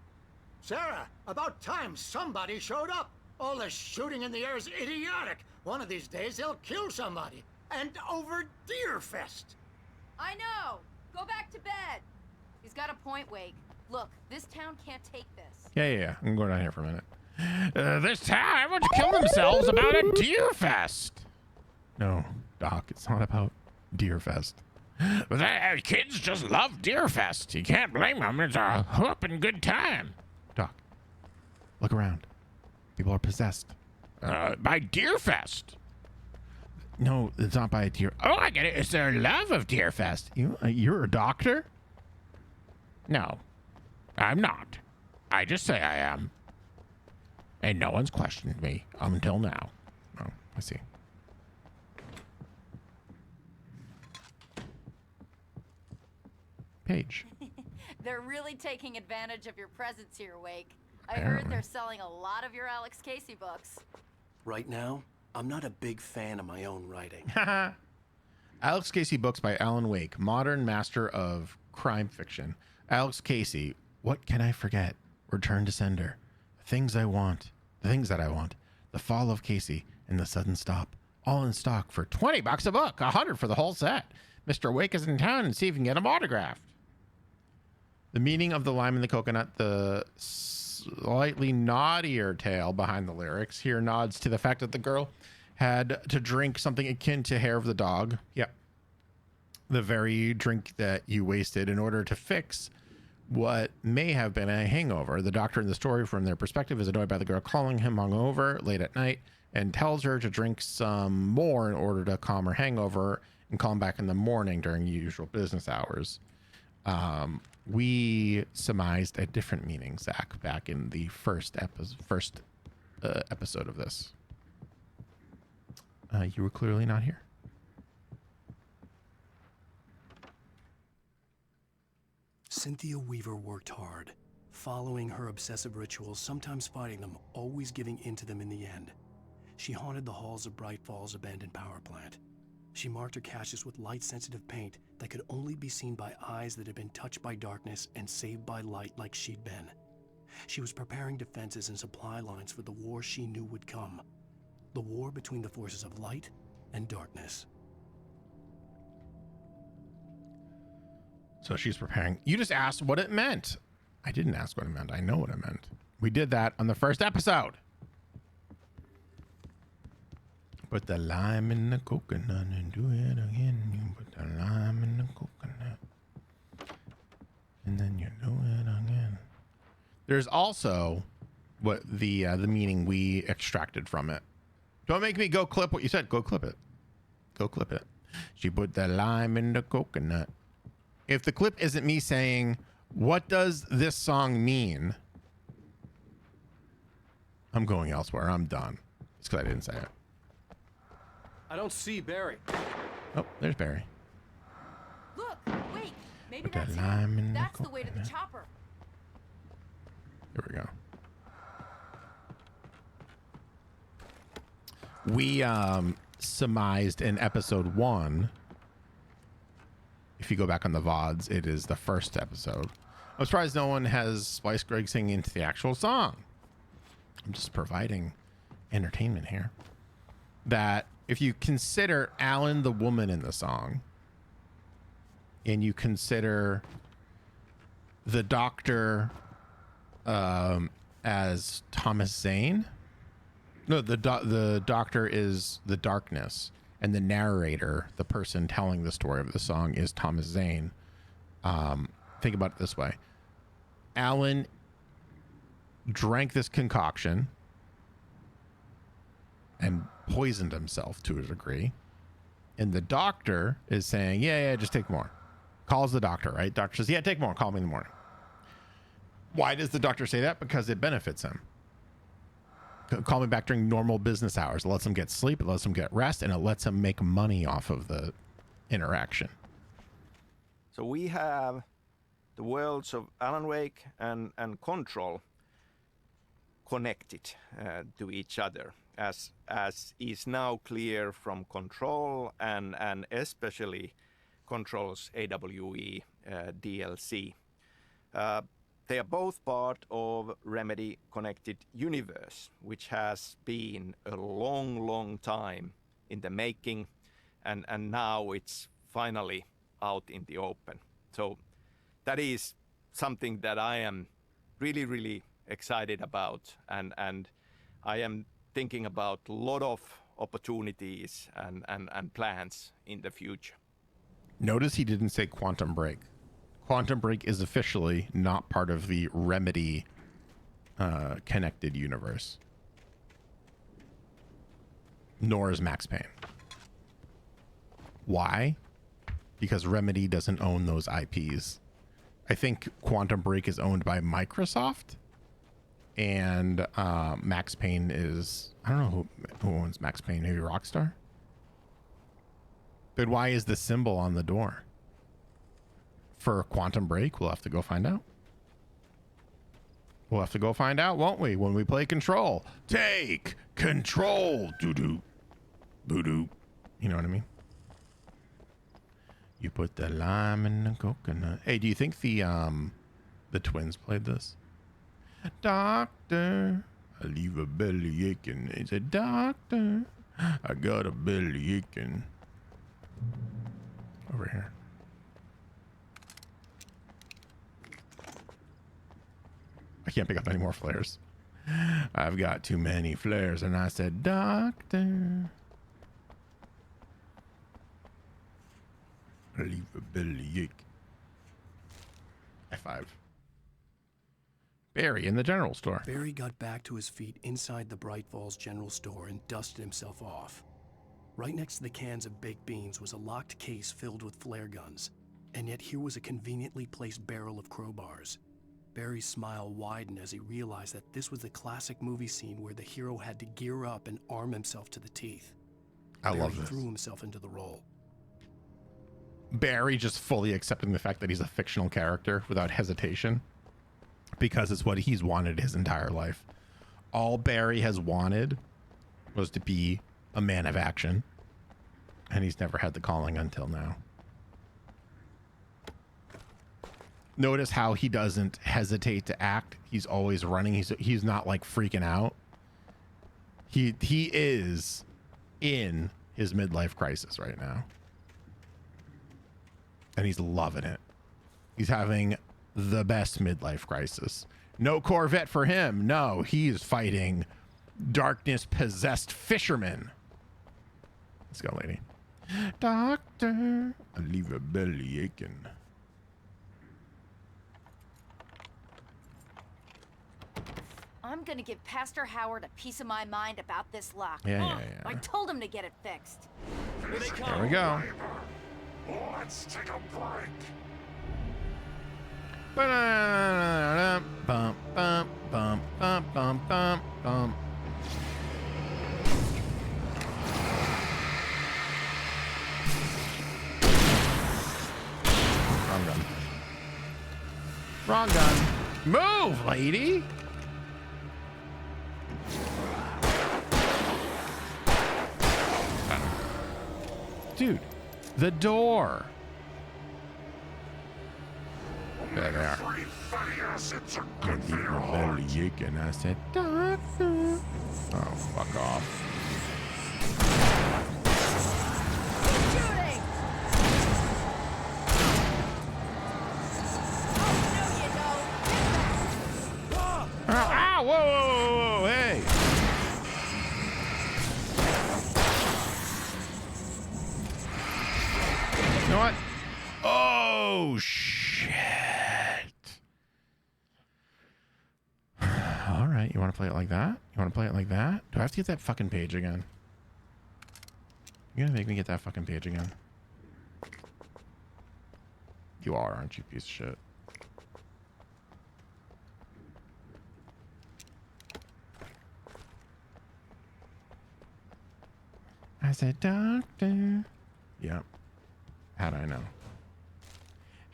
R: Sarah, about time somebody showed up. All this shooting in the air is idiotic. One of these days they'll kill somebody. And over Deerfest.
D: I know. Go back to bed. He's got a point, Wake. Look, this town can't take this.
A: Yeah. I'm going down here for a minute. This town, everyone to kill themselves about a deer fest. No, Doc, it's not about deer fest. But kids just love deer fest. You can't blame them. It's a whooping good time. Doc, look around. People are possessed. By deer fest. No, it's not by a deer. Oh, I get it. It's their love of deer fest. You're a doctor? No, I'm not. I just say I am. And no one's questioned me until now. Oh, I see. Page.
J: They're really taking advantage of your presence here, Wake. I heard
A: Apparently.
J: they're selling a lot of your Alex Casey books.
C: Right now, I'm not a big fan of my own writing.
A: Alex Casey books by Alan Wake, modern master of crime fiction. Alex Casey, What Can I Forget? Return to Sender. The Things I Want. The Things That I Want. The Fall of Casey and the Sudden Stop. All in stock for $20 a book, $100 for the whole set. Mr. Wake is in town and see if you can get him autographed. The meaning of the lime and the coconut, the slightly naughtier tale behind the lyrics here nods to the fact that the girl had to drink something akin to hair of the dog. Yep. The very drink that you wasted in order to fix what may have been a hangover. The doctor in the story, from their perspective, is annoyed by the girl calling him hungover late at night and tells her to drink some more in order to calm her hangover and call him back in the morning during usual business hours. We surmised a different meaning, Zach, back in the first episode of this. You were clearly not here.
C: Cynthia Weaver worked hard, following her obsessive rituals, sometimes fighting them, always giving in to them in the end. She haunted the halls of Bright Falls abandoned power plant. She marked her caches with light-sensitive paint that could only be seen by eyes that had been touched by darkness and saved by light like she'd been. She was preparing defenses and supply lines for the war she knew would come. The war between the forces of light and darkness.
A: So she's preparing. You just asked what it meant. I didn't ask what it meant. I know what it meant. We did that on the first episode. Put the lime in the coconut and do it again. You put the lime in the coconut. And then you do it again. There's also what the meaning we extracted from it. Don't make me go clip what you said. Go clip it. Go clip it. She put the lime in the coconut. If the clip isn't me saying, what does this song mean? I'm going elsewhere. I'm done. It's because I didn't say it.
L: I don't see Barry.
A: Oh, there's Barry.
D: Look, wait. Maybe
A: Put
D: that's
A: that lime in
D: it.
A: the
D: That's the way to the
A: coconut.
D: chopper.
A: Here we go. We surmised in episode 1. If you go back on the VODs, it is the first episode. I'm surprised no one has spliced Greg singing into the actual song. I'm just providing entertainment here. That if you consider Alan the woman in the song, and you consider the doctor as Thomas Zane. No, the doctor is the darkness, and the narrator, the person telling the story of the song, is Thomas Zane. Think about it this way. Alan drank this concoction and poisoned himself to a degree. And the doctor is saying, yeah, just take more. Calls the doctor, right? Doctor says, yeah, take more. Call me in the morning. Why does the doctor say that? Because it benefits him. Call me back during normal business hours. It lets him get sleep. It lets him get rest. And it lets him make money off of the interaction.
M: So we have the worlds of Alan Wake and Control connected to each other, as is now clear from Control and especially Control's AWE DLC. They are both part of Remedy Connected Universe, which has been a long time in the making, and now it's finally out in the open. So that is something that I am really excited about, and I am thinking about a lot of opportunities and plans in the future.
A: Notice he didn't say Quantum Break. Quantum Break is officially not part of the Remedy connected universe. Nor is Max Payne. Why? Because Remedy doesn't own those IPs. I think Quantum Break is owned by Microsoft, and Max Payne is, I don't know who owns Max Payne, maybe Rockstar? But why is the symbol on the door? For Quantum Break, we'll have to go find out. We'll have to go find out, won't we, when we play Control? Take control, doo-doo, boo-doo. You know what I mean? You put the lime in the coconut. Hey, do you think the twins played this? Doctor, I leave a belly aching. He said, doctor, I got a belly aching. Over here. I can't pick up any more flares. I've got too many flares. And I said, doctor, I leave a belly ache. F5. Barry in the general store.
C: Barry got back to his feet inside the Bright Falls general store and dusted himself off. Right next to the cans of baked beans was a locked case filled with flare guns, and yet here was a conveniently placed barrel of crowbars. Barry's smile widened as he realized that this was the classic movie scene where the hero had to gear up and arm himself to the teeth.
A: I love this.
C: Barry threw himself into the role.
A: Barry just fully accepting the fact that he's a fictional character without hesitation, because it's what he's wanted his entire life. All Barry has wanted was to be a man of action, and he's never had the calling until now. Notice how he doesn't hesitate to act. He's always running. He's not like freaking out. He is in his midlife crisis right now, and he's loving it. He's having the best midlife crisis. No Corvette for him. No, he is fighting darkness possessed fishermen. Let's go, lady. Doctor, I leave a belly aching.
J: I'm gonna give Pastor Howard a piece of my mind about this lock.
A: Yeah.
J: I told him to get it fixed.
A: Here they come. There we go.
P: Let's take a break.
A: Bum, bum, bum, bum, bum, bum, bum. Wrong gun. Wrong gun. Move, lady. Dude, the door. There they are. I leave my belly aching. I said, doctor. Oh, fuck off.
D: Shooting!
A: Ow, whoa, hey. You know what? Oh, shit. All right, you want to play it like that? You want to play it like that? Do I have to get that fucking page again? You're gonna make me get that fucking page again. You are, aren't you, piece of shit? I said, doctor. Yep. How'd I know?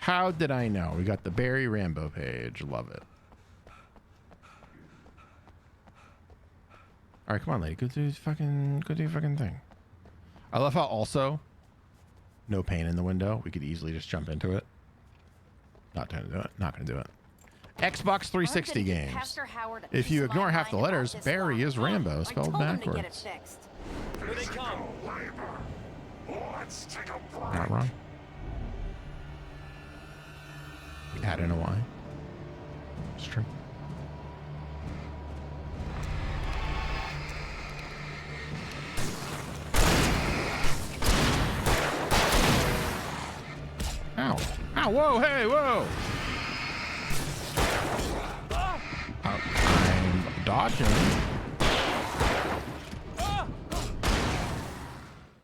A: How did I know? We got the Barry Rambo page. Love it. All right, come on, lady. Go do your fucking thing. I love how also no pane in the window. We could easily just jump into it. Not gonna do it. Not gonna do it. Xbox 360 games. If you ignore half the letters, Barry is Rambo spelled backwards.
L: Here they come.
A: Not wrong. Add in a Y. It's true. Ow. Ow, whoa, hey, whoa. I'm dodging.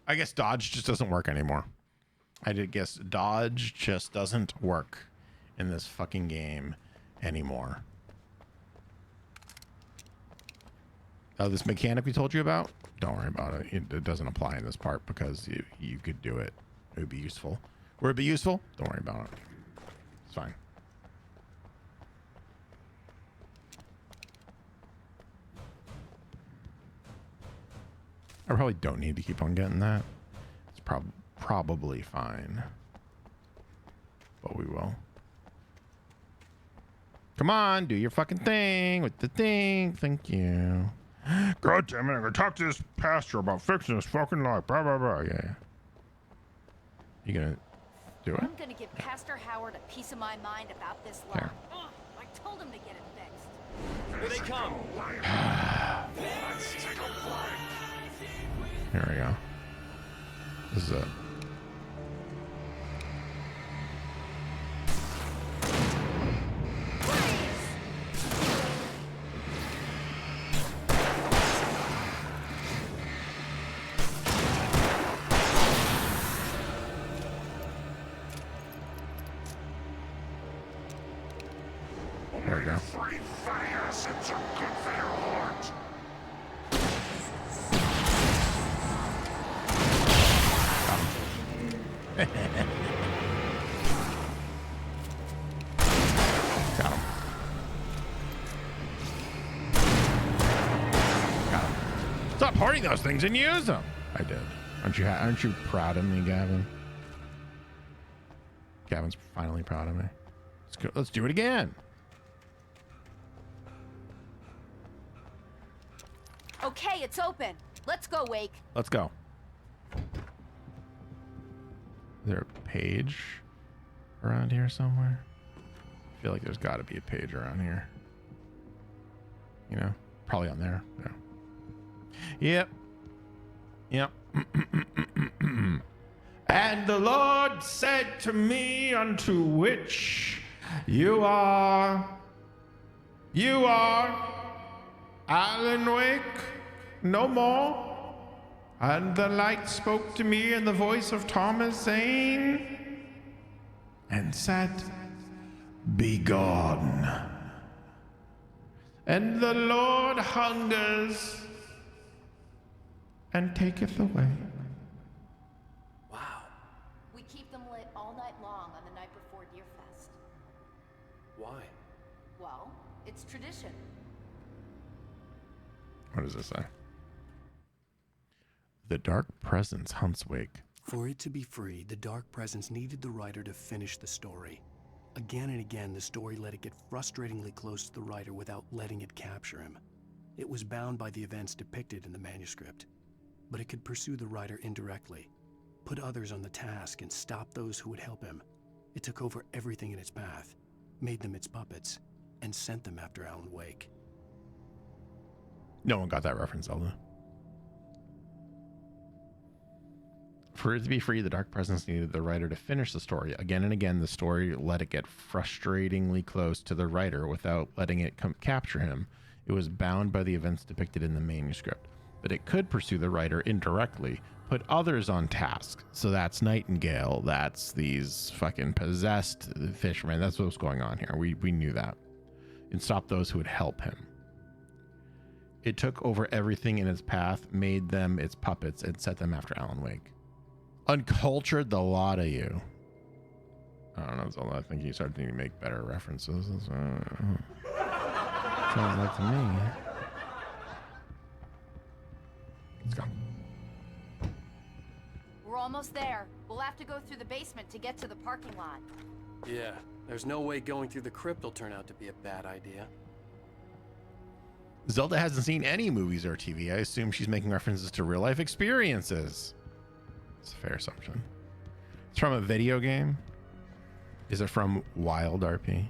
A: I guess dodge just doesn't work anymore. I did guess dodge just doesn't work in this fucking game anymore. Oh, this mechanic we told you about? Don't worry about it. It doesn't apply in this part because you could do it. It would be useful. Would it be useful? Don't worry about it. It's fine. I probably don't need to keep on getting that. It's probably fine. But we will. Come on, do your fucking thing with the thing. Thank you. God damn it, I'm gonna talk to this pastor about fixing this fucking light. Blah, blah, blah. Yeah. You gonna do it?
J: I'm gonna give Pastor Howard a piece of my mind about this lot. Oh, I told him to get it fixed.
L: Here they come.
A: Here we go. This is it. There we go. Got him. Got him. Stop hoarding those things and use them. I did. Aren't you proud of me, Gavin? Gavin's finally proud of me. Let's go. Let's do it again.
J: Okay, it's open. Let's go, Wake.
A: Let's go. Is there a page around here somewhere? I feel like there's got to be a page around here. You know, probably on there. Yeah. Yep. And the Lord said to me, unto which you are Alan Wake no more. And the light spoke to me in the voice of Thomas Zane and said, be gone. And the Lord hungers and taketh away.
L: Wow.
J: We keep them lit all night long on the night before Deerfest.
L: Why?
J: Well, it's tradition.
A: What does this say? The dark presence hunts Wake.
C: For it to be free, the dark presence needed the writer to finish the story. Again and again, the story let it get frustratingly close to the writer without letting it capture him. It was bound by the events depicted in the manuscript, but it could pursue the writer indirectly, put others on the task, and stop those who would help him. It took over everything in its path, made them its puppets, and sent them after Alan Wake.
A: No one got that reference, Zelda. For it to be free, the dark presence needed the writer to finish the story. Again and again, the story let it get frustratingly close to the writer without letting it capture him. It was bound by the events depicted in the manuscript, but it could pursue the writer indirectly, put others on task. So that's Nightingale, that's these fucking possessed fishermen. That's what's going on here. We knew that. And stop those who would help him. It took over everything in its path, made them its puppets, and set them after Alan Wake. Uncultured, the lot of you. I don't know, Zelda. I think you started to make better references. Sounds like to me. Let's go.
J: We're almost there. We'll have to go through the basement to get to the parking lot.
L: Yeah, there's no way going through the crypt will turn out to be a bad idea.
A: Zelda hasn't seen any movies or TV. I assume she's making references to real life experiences. It's a fair assumption. It's from a video game. Is it from Wild RP?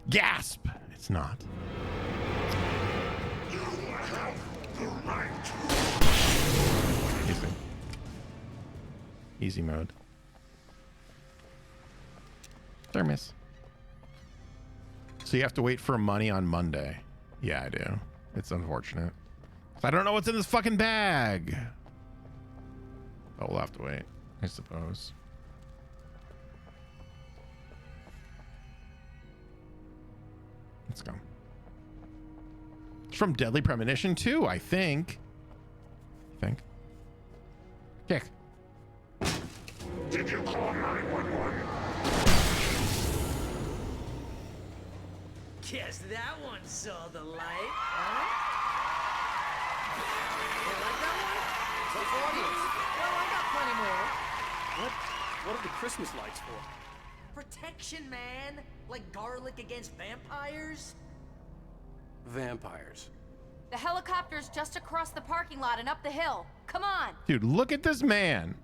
A: Gasp! It's not. Easy. Easy mode. Thermos. So you have to wait for money on Monday. Yeah, I do. It's unfortunate. I don't know what's in this fucking bag. But we'll have to wait, I suppose. Let's go. It's from Deadly Premonition 2, I think. Kick.
P: Did you call 911?
I: Guess that one saw the light, huh? You like that one? Tough audience. Well, I got plenty more.
L: What are the Christmas lights for?
I: Protection, man. Like garlic against vampires.
L: Vampires.
J: The helicopter's just across the parking lot and up the hill. Come on.
A: Dude, look at this man.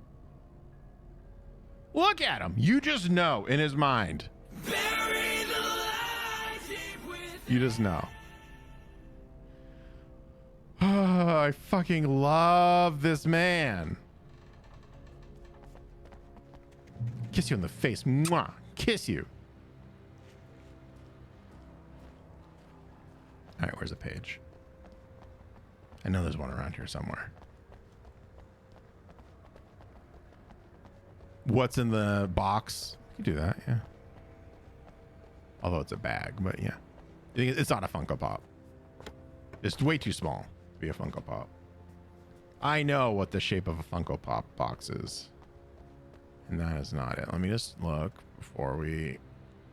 A: Look at him. You just know in his mind. You just know. Oh, I fucking love this man. Kiss you on the face. Mwah. Kiss you. All right, where's the page? I know there's one around here somewhere. What's in the box? You can do that, yeah. Although it's a bag, but yeah. It's not a Funko Pop. It's way too small to be a Funko Pop. I know what the shape of a Funko Pop box is. And that is not it. Let me just look before we...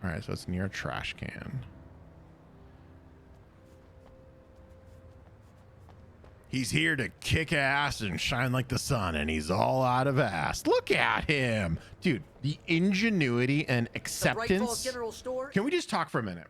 A: All right, so it's near a trash can. He's here to kick ass and shine like the sun, and he's all out of ass. Look at him. Dude, the ingenuity and acceptance.
I: General Store?
A: Can we just talk for a minute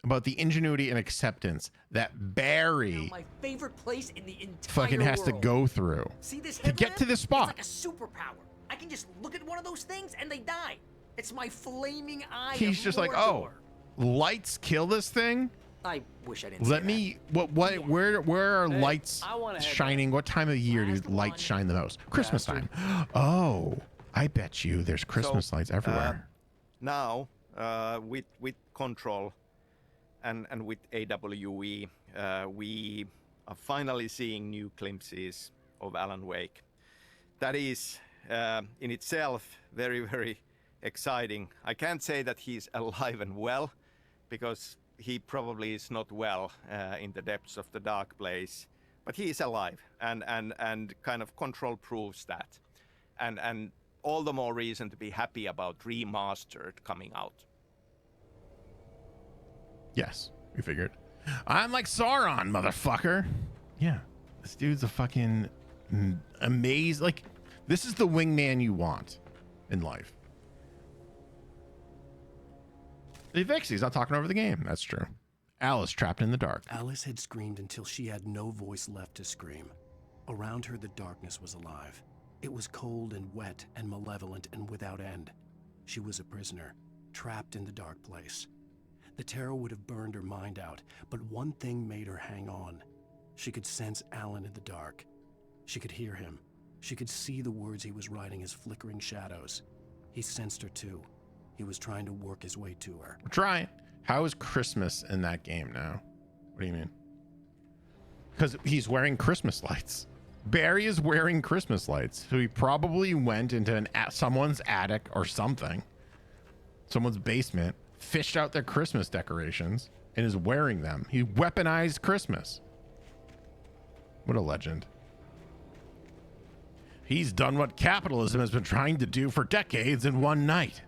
A: about the ingenuity and acceptance that Barry
I: My favorite place in the entire
A: fucking has to
I: world.
A: go through
I: See this
A: to get to this spot?
I: It's like a superpower. I can just look at one of those things and they die. It's my flaming eye.
A: He's
I: of
A: just like,
I: Mordor.
A: oh, lights kill this thing?
I: I wish I didn't.
A: Let
I: say
A: me. Where are
I: Hey,
A: lights
I: I wanna head
A: shining? What time of year do lights shine the most? Christmas time. Oh, I bet you there's Christmas lights everywhere.
M: Now, with Control and with AWE, we are finally seeing new glimpses of Alan Wake. That is, in itself, very, very exciting. I can't say that he's alive and well, because he probably is not well in the depths of the dark place, but he is alive, and kind of Control proves that, and all the more reason to be happy about Remastered coming out.
A: Yes, we figured. I'm like Sauron, motherfucker. Yeah, this dude's a fucking amazing. Like, this is the wingman you want in life. He fixed. He's not talking over the game. That's true. Alice trapped in the dark.
C: Alice had screamed until she had no voice left to scream. Around her, the darkness was alive. It was cold and wet and malevolent and without end. She was a prisoner, trapped in the dark place. The terror would have burned her mind out, but one thing made her hang on. She could sense Alan in the dark. She could hear him. She could see the words he was writing as flickering shadows. He sensed her too. He was trying to work his way to her.
A: We're trying. How is Christmas in that game now? What do you mean? Because he's wearing Christmas lights. Barry is wearing Christmas lights. So he probably went into someone's attic or something. Someone's basement. Fished out their Christmas decorations and is wearing them. He weaponized Christmas. What a legend. He's done what capitalism has been trying to do for decades in one night.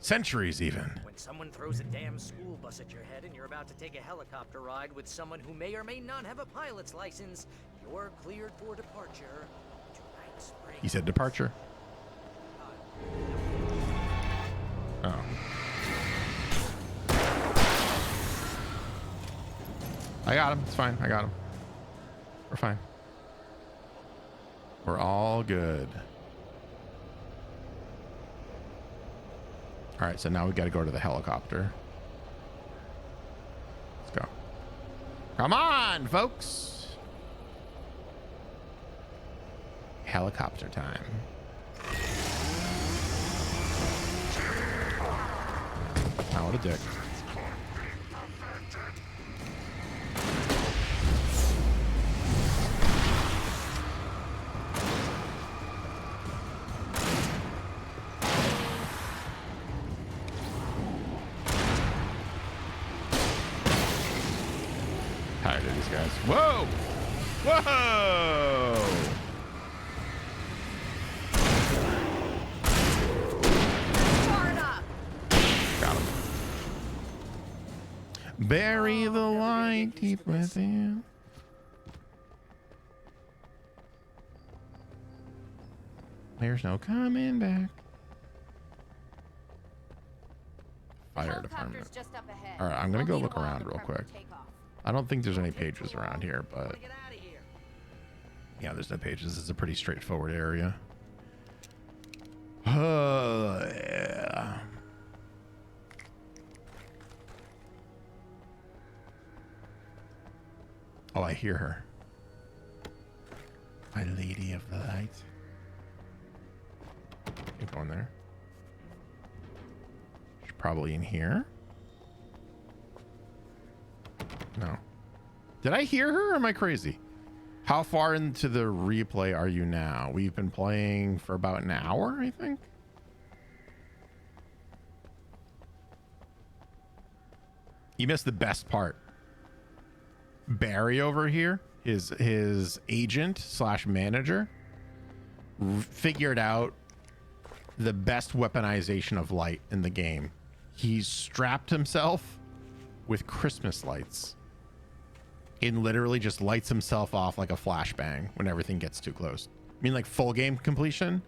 A: Centuries, even.
I: When someone throws a damn school bus at your head and you're about to take a helicopter ride with someone who may or may not have a pilot's license, you're cleared for departure. Tonight's spring.
A: He said departure. Oh. I got him. It's fine. I got him. We're fine. We're all good. All right, so now we got to go to the helicopter. Let's go. Come on, folks. Helicopter time. Oh, what a dick. Tired of these guys. Whoa! Whoa! Got him. Bury the light deep within. There's no coming back. Fire department.
D: Just up ahead.
A: All right, I'm gonna go look around real quick. I don't think there's any pages around here, but yeah, there's no pages. This is a pretty straightforward area. Yeah. Oh, I hear her. My lady of the light. Keep going there. She's probably in here. No. Did I hear her or am I crazy? How far into the replay are you now? We've been playing for about an hour, I think. You missed the best part. Barry over here, his agent slash manager, figured out the best weaponization of light in the game. He's strapped himself with Christmas lights and literally just lights himself off like a flashbang when everything gets too close. I mean, like full game completion.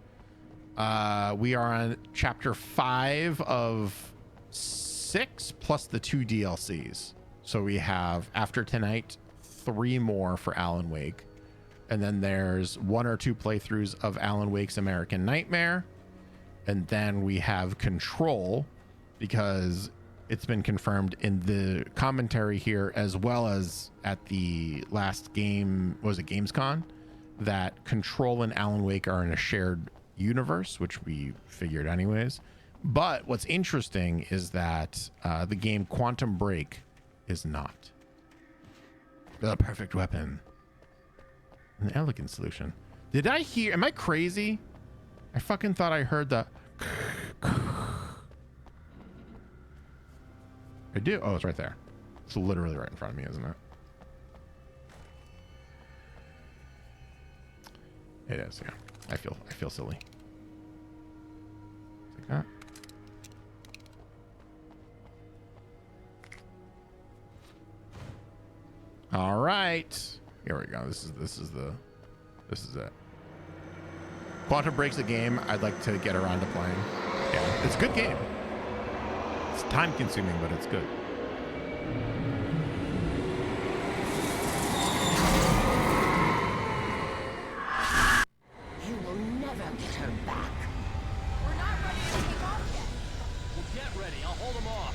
A: We are on chapter 5 of 6 plus the 2 DLCs. So we have, after tonight, 3 more for Alan Wake. And then there's 1 or 2 playthroughs of Alan Wake's American Nightmare. And then we have Control, because it's been confirmed in the commentary here, as well as at the last game, was it Gamescom, that Control and Alan Wake are in a shared universe, which we figured anyways. But what's interesting is that the game Quantum Break is not. The perfect weapon. An elegant solution. Did I hear, am I crazy? I fucking thought I heard the I do. Oh, it's right there. It's literally right in front of me, isn't it? It is, yeah. I feel silly. Like that. All right. Here we go. This is it. Quantum Break's a game I'd like to get around to playing. Yeah, it's a good game. It's time consuming, but it's good.
H: You will never get her back.
D: We're not ready to take off yet.
L: Well, get ready. I'll hold them off.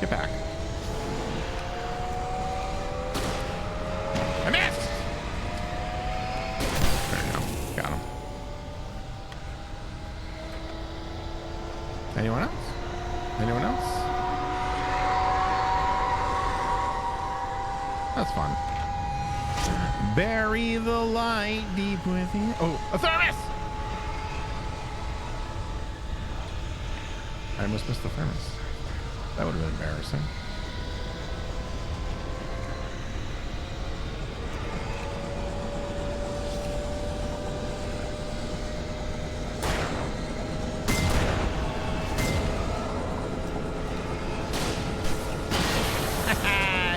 A: Get back. I missed! There you go. Got him. That's fun. Bury the light deep within. Oh, a thermos! I almost missed the thermos. That would have been embarrassing.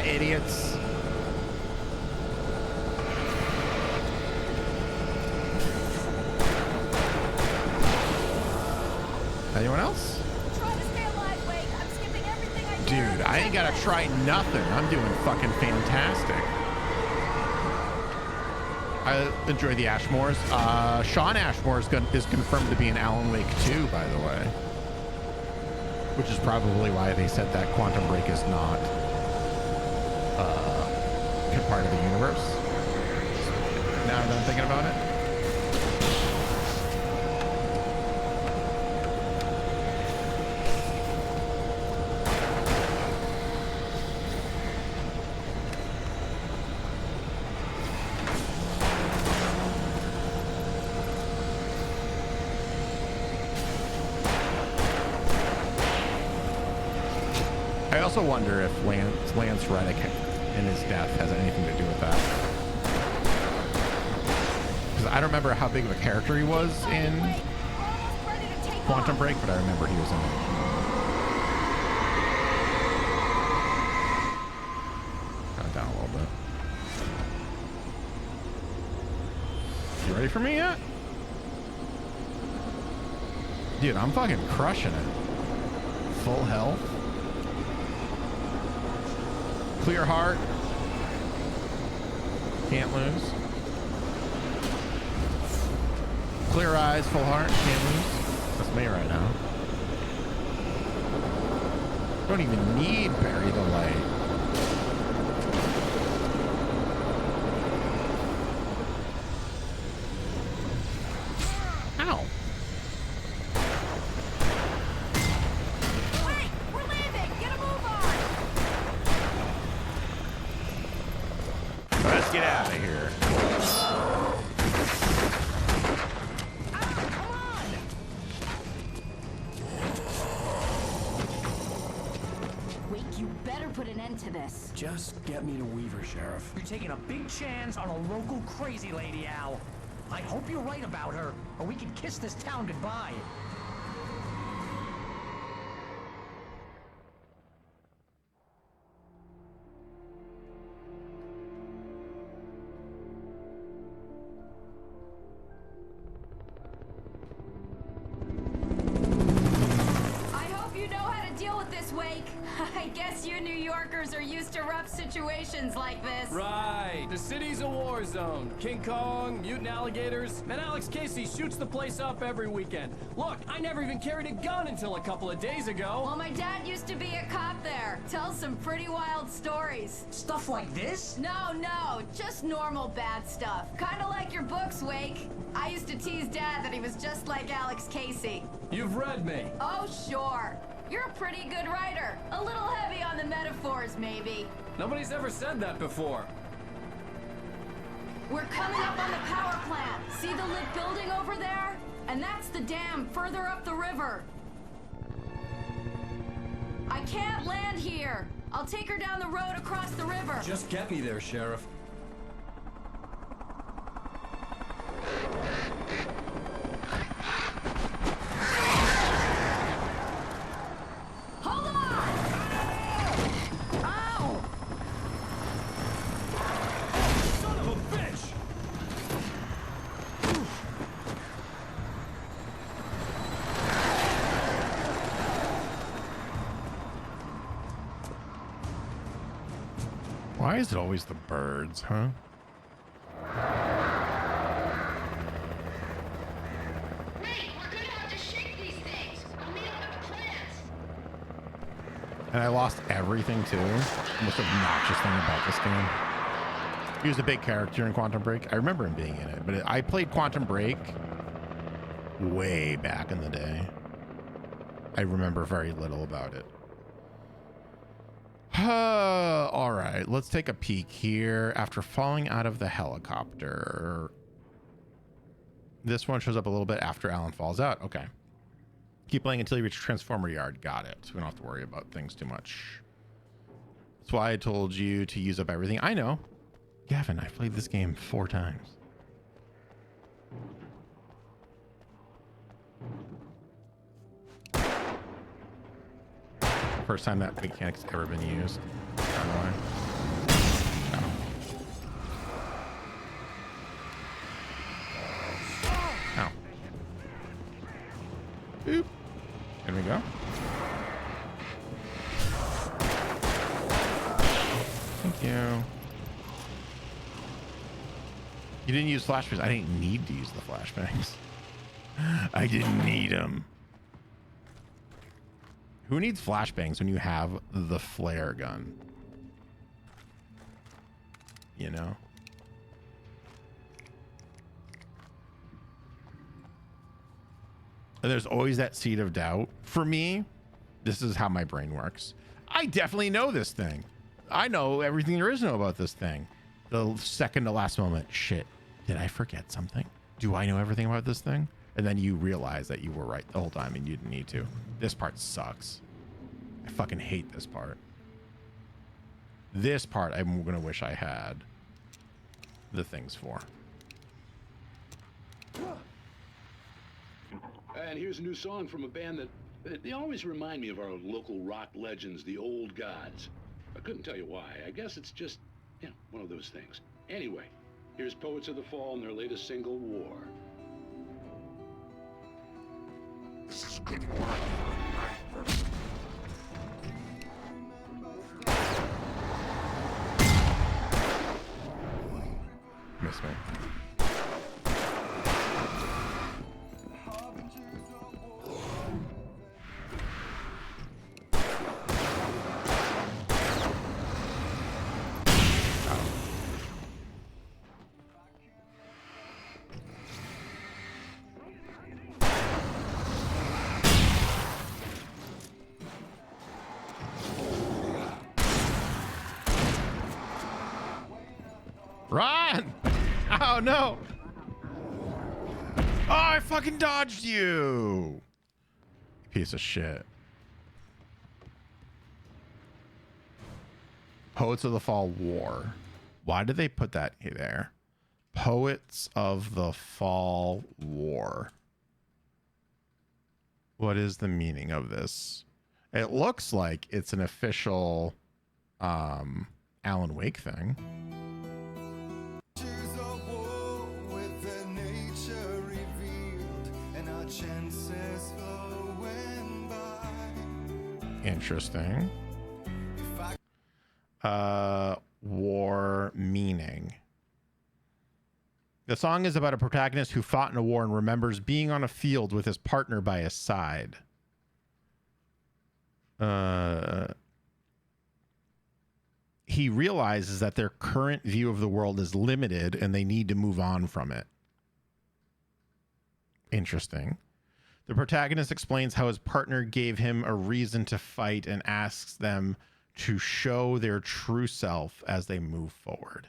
A: Idiots. Anyone else?
D: Try to stay alive, Wake. I'm skipping everything I can.
A: Dude, I ain't gotta try nothing. I'm doing fucking fantastic. I enjoy the Ashmores. Sean Ashmore is confirmed to be in Alan Wake 2, by the way. Which is probably why they said that Quantum Break is not part of the universe. Now that I'm thinking about it. I also wonder if Lance Reddick and his death has anything to do with that. Because I don't remember how big of a character he was in Quantum Break, but I remember he was in it. Kind of down a little bit. You ready for me yet? Dude, I'm fucking crushing it. Full health. Clear heart. Can't lose. Clear eyes, full heart, can't lose. That's me right now. Don't even need bury the light. Ow.
D: Wait, we're leaving. Get a move on.
A: Let's get out of here.
J: Wake, you better put an end to this.
C: Just get me to Weaver, Sheriff.
I: You're taking a big chance on a local crazy lady, Al. I hope you're right about her, or we can kiss this town goodbye.
D: I hope you know how to deal with this, Wake. I guess you New Yorkers are used to rough situations like this.
S: Right. The city's a war zone. King Kong, mutant alligators, and Alex Casey shoots the place up every weekend. Look, I never even carried a gun until a couple of days ago.
D: Well, my dad used to be a cop there. Tells some pretty wild stories.
I: Stuff like this?
D: No, just normal bad stuff. Kind of like your books, Wake. I used to tease Dad that he was just like Alex Casey.
S: You've read me.
D: Oh, sure. You're a pretty good writer. A little heavy on the metaphors, maybe.
S: Nobody's ever said that before.
D: We're coming up on the power plant. See the lit building over there? And that's the dam further up the river. I can't land here. I'll take her down the road across the river.
S: Just get me there, Sheriff.
D: Hold on!
I: Ow!
S: Son of a bitch!
A: Why is it always the birds, huh? And I lost everything too. The most obnoxious thing about this game. He was a big character in Quantum Break. I remember him being in it, but I played Quantum Break way back in the day. I remember very little about it. All right, let's take a peek here. After falling out of the helicopter, this one shows up a little bit after Alan falls out. Okay. Keep playing until you reach Transformer Yard. Got it. So we don't have to worry about things too much. That's why I told you to use up everything. I know. Gavin, I've played this game 4 times. First time that mechanic's ever been used. By the way. Ow. Boop. There we go. Thank you. You didn't use flashbangs. I didn't need to use the flashbangs. I didn't need them. Who needs flashbangs when you have the flare gun? You know? And there's always that seed of doubt. For me, this is how my brain works. I definitely know this thing. I know everything there is to know about this thing. The second to last moment, shit, did I forget something? Do I know everything about this thing? And then you realize that you were right the whole time and you didn't need to. This part sucks. I fucking hate this part. This part I'm gonna wish I had the things for.
B: And here's a new song from a band that they always remind me of our local rock legends, the Old Gods. I couldn't tell you why. I guess it's just, you know, one of those things. Anyway, here's Poets of the Fall and their latest single, War.
A: Miss me. Run! Oh no! Oh, I fucking dodged you! Piece of shit. Poets of the Fall War. Why did they put that there? Poets of the Fall War. What is the meaning of this? It looks like it's an official Alan Wake thing. Interesting. War meaning. The song is about a protagonist who fought in a war and remembers being on a field with his partner by his side. He realizes that their current view of the world is limited and they need to move on from it. Interesting. The protagonist explains how his partner gave him a reason to fight and asks them to show their true self as they move forward.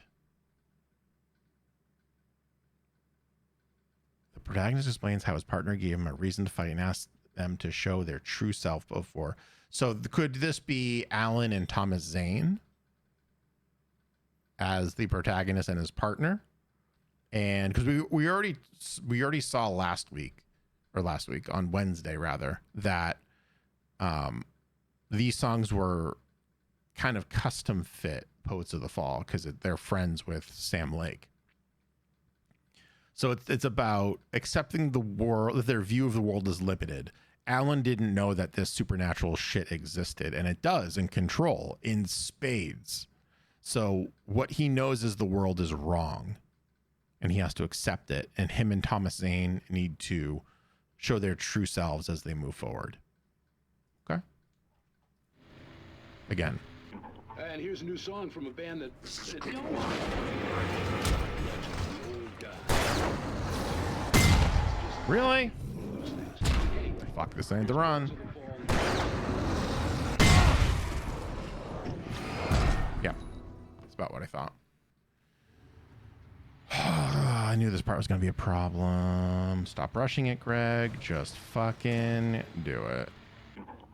A: The protagonist explains how his partner gave him a reason to fight and asks them to show their true self before. So could this be Alan and Thomas Zane as the protagonist and his partner? And because we already saw last week on Wednesday rather, that these songs were kind of custom fit Poets of the Fall because they're friends with Sam Lake. So it's about accepting the world, that their view of the world is limited. Alan didn't know that this supernatural shit existed, and it does in Control in spades. So what he knows is the world is wrong and he has to accept it. And him and Thomas Zane need to show their true selves as they move forward. Okay. Again.
B: And here's a new song from a band that
A: Really? Fuck, this ain't the run. Yeah. about what I thought. I knew this part was going to be a problem. Stop rushing it, Greg. Just fucking do it.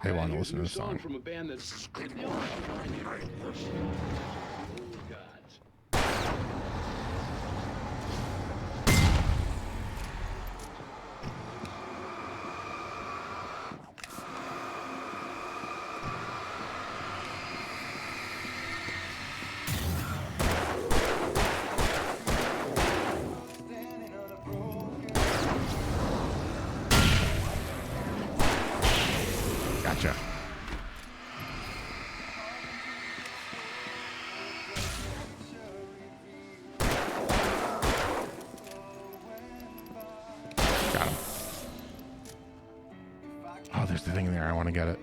A: They want to listen to the song.
B: From a band that's
A: Gotcha. Got him. Oh, there's the thing there. I want to get it.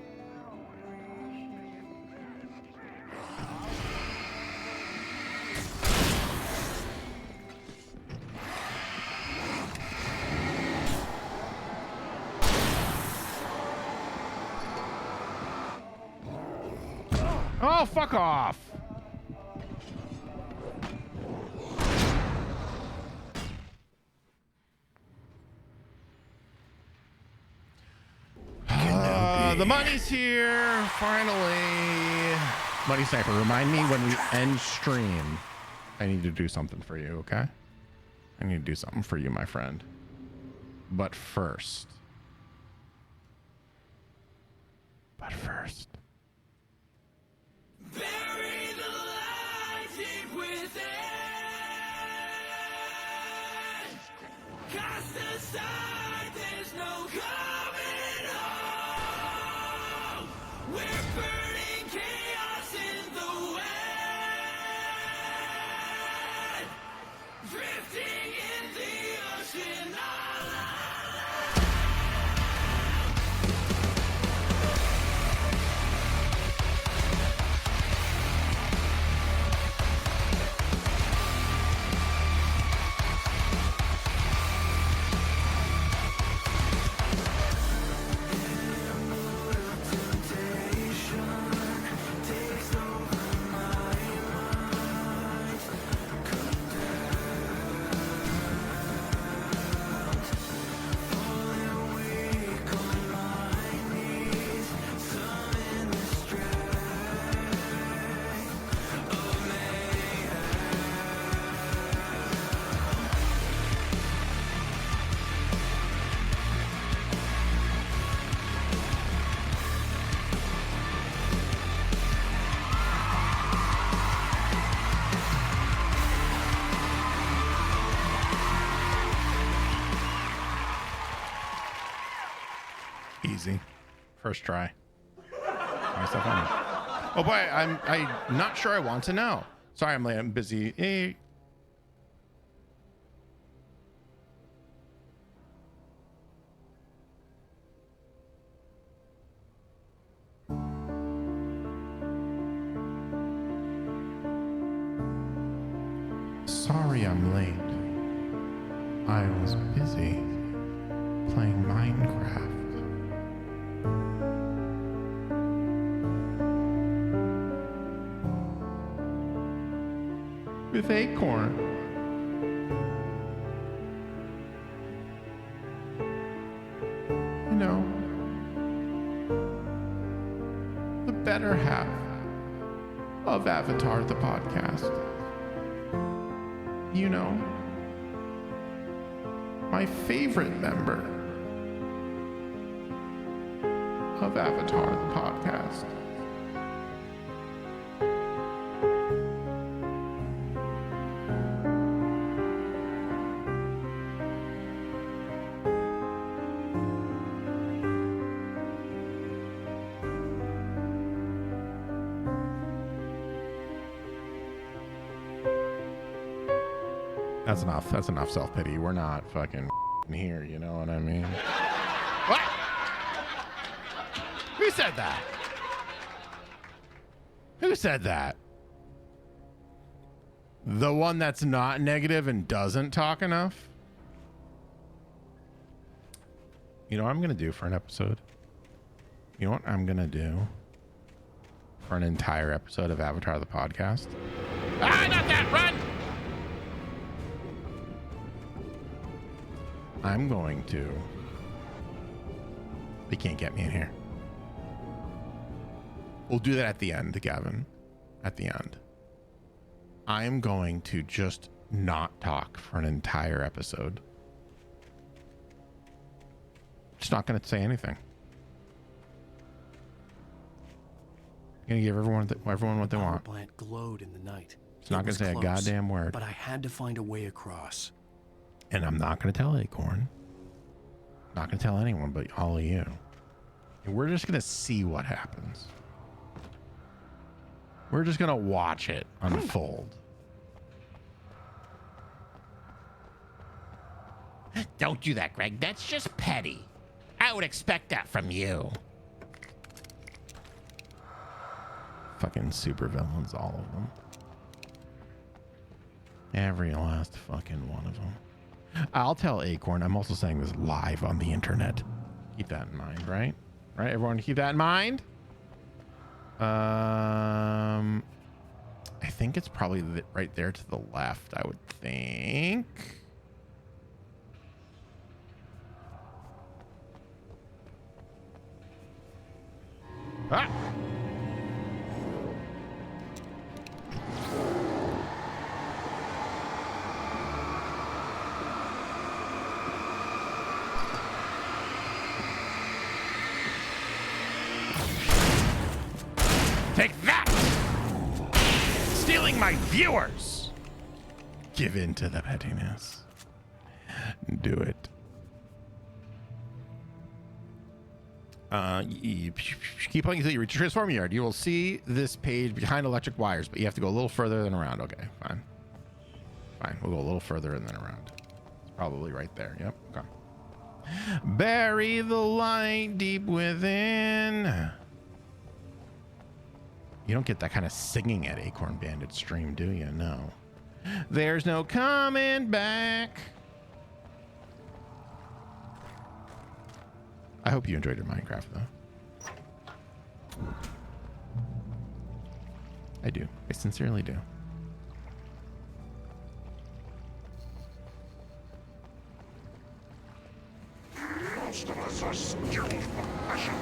A: Oh, fuck off. The money's here, finally. Money Sniper, remind me when we end stream. I need to do something for you, okay? I need to do something for you, my friend. But first.
T: Bury the light deep within. Cast aside, there's no coming home. We're burning chaos in the wind. Drifting in the ocean.
A: Easy. First try. Myself on it. Oh boy, I'm not sure I want to know. Sorry, I'm late. I'm busy. Eh. Sorry I'm late. I was busy playing Minecraft. With Acorn. You know, the better half of Avatar the podcast. You know, my favorite member of Avatar the podcast. That's enough. That's enough self-pity. We're not fucking here, you know what I mean? What? Who said that? Who said that? The one that's not negative and doesn't talk enough? You know what I'm going to do for an episode? You know what I'm going to do for an entire episode of Avatar the podcast? Ah, not that! Run! I'm going to... They can't get me in here. We'll do that at the end, Gavin. At the end. I'm going to just not talk for an entire episode. Just not going to say anything. I'm going to give everyone what they want.
C: The plant glowed in the night.
A: It's not going to say a goddamn word.
C: But I had to find a way across.
A: And I'm not going to tell Acorn. Not going to tell anyone but all of you. And we're just going to see what happens. We're just going to watch it unfold. Don't do that, Greg. That's just petty. I would expect that from you. Fucking supervillains, all of them. Every last fucking one of them. I'll tell Acorn. I'm also saying this live on the internet. Keep that in mind, right? Right, everyone keep that in mind? I think it's probably right there to the left, I would think. Ah! Take that! Stealing my viewers! Give in to the pettiness. Do it. Keep playing until you reach the transform yard. You will see this page behind electric wires, but you have to go a little further than around. Okay, fine. Fine, we'll go a little further and then around. It's probably right there. Yep, okay. Bury the light deep within. You don't get that kind of singing at Acorn Bandit stream, do you? No. There's no coming back. I hope you enjoyed your Minecraft, though. I do. I sincerely do.
T: Most of us are skilled professionals.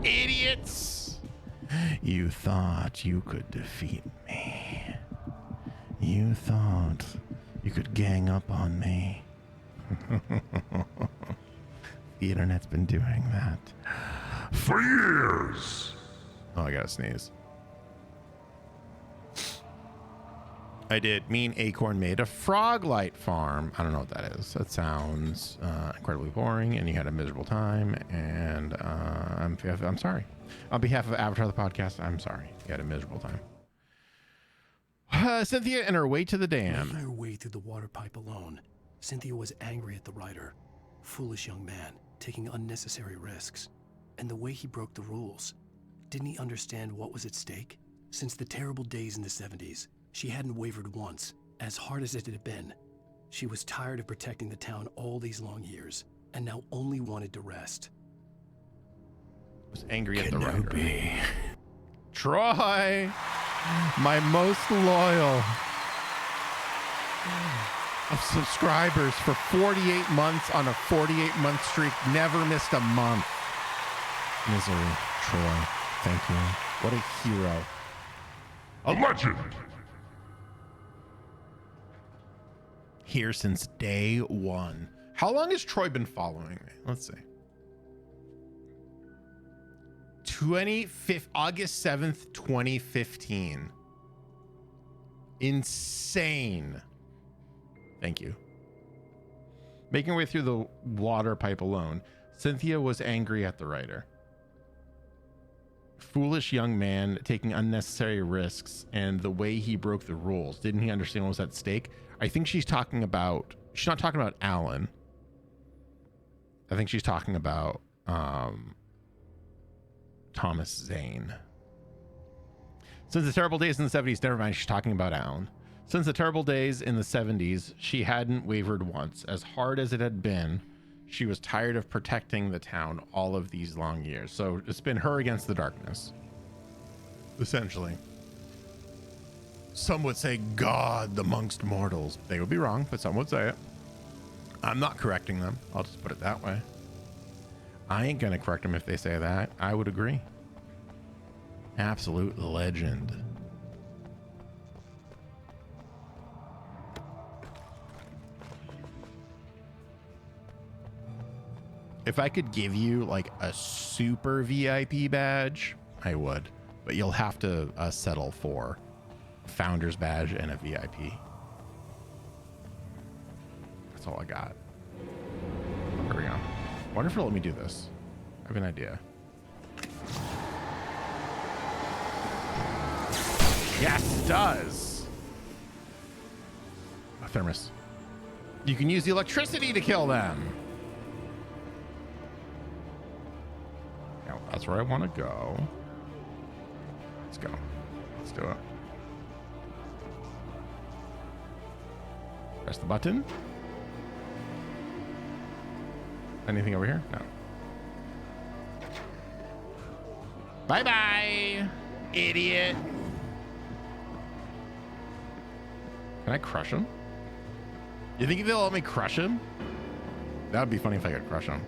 A: Idiots! You thought you could defeat me. You thought you could gang up on me. The internet's been doing that
T: for years.
A: Oh, I gotta sneeze. I did. Me and Acorn made a frog light farm. I don't know what that is. That sounds incredibly boring, and you had a miserable time. And I'm sorry. On behalf of Avatar the podcast, I'm sorry. You had a miserable time. Cynthia and her way to the dam.
C: Making her way through the water pipe alone, Cynthia was angry at the writer. Foolish young man, taking unnecessary risks. And the way he broke the rules. Didn't he understand what was at stake? Since the terrible days in the 70s, she hadn't wavered once, as hard as it had been. She was tired of protecting the town all these long years, and now only wanted to rest.
A: Was angry at the writer. Troy, my most loyal of subscribers for 48 months on a 48-month streak, never missed a month. Misery, Troy, thank you. What a hero.
T: A legend.
A: Here since day one. How long has Troy been following me? Let's see. August 7th, 2015. Insane. Thank you. Making her way through the water pipe alone, Cynthia was angry at the writer. Foolish young man taking unnecessary risks and the way he broke the rules. Didn't he understand what was at stake? I think she's not talking about Alan. I think she's talking about Thomas Zane. Since the terrible days in the 70s, never mind, she's talking about Alan. Since the terrible days in the 70s, she hadn't wavered once. As hard as it had been, she was tired of protecting the town all of these long years. So it's been her against the darkness, essentially. Some would say God amongst mortals. They would be wrong, but some would say it. I'm not correcting them. I'll just put it that way. I ain't gonna correct them if they say that. I would agree. Absolute legend. If I could give you like a super VIP badge, I would, but you'll have to settle for a founder's badge and a VIP. That's all I got. There we go. I wonder if it'll let me do this. I have an idea. Yes, it does. A thermos. You can use the electricity to kill them. Now, that's where I want to go. Let's go. Let's do it. Press the button. Anything over here? No. Bye-bye, idiot. Can I crush him? You think they'll let me crush him? That would be funny if I could crush him.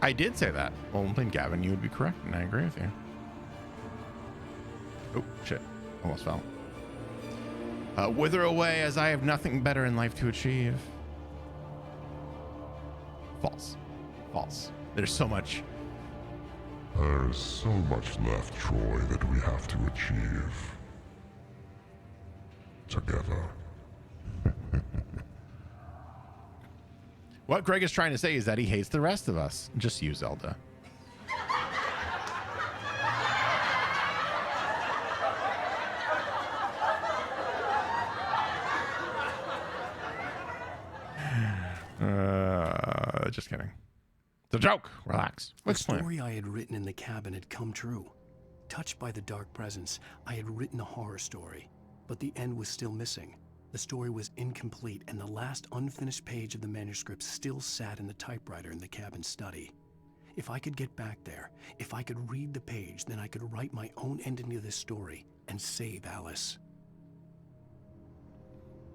A: I did say that. Well, then Gavin, you would be correct, and I agree with you. Oh, shit. Almost fell. Wither away, as I have nothing better in life to achieve. False. False. There's so much.
U: There's so much left, Troy, that we have to achieve. Together.
A: What Greg is trying to say is that he hates the rest of us. Just you, Zelda. Just kidding. It's a joke. Relax.
C: The story I had written in the cabin had come true. Touched by the dark presence, I had written a horror story, but the end was still missing. The story was incomplete, and the last unfinished page of the manuscript still sat in the typewriter in the cabin study. If I could get back there, if I could read the page, then I could write my own ending to this story and save Alice.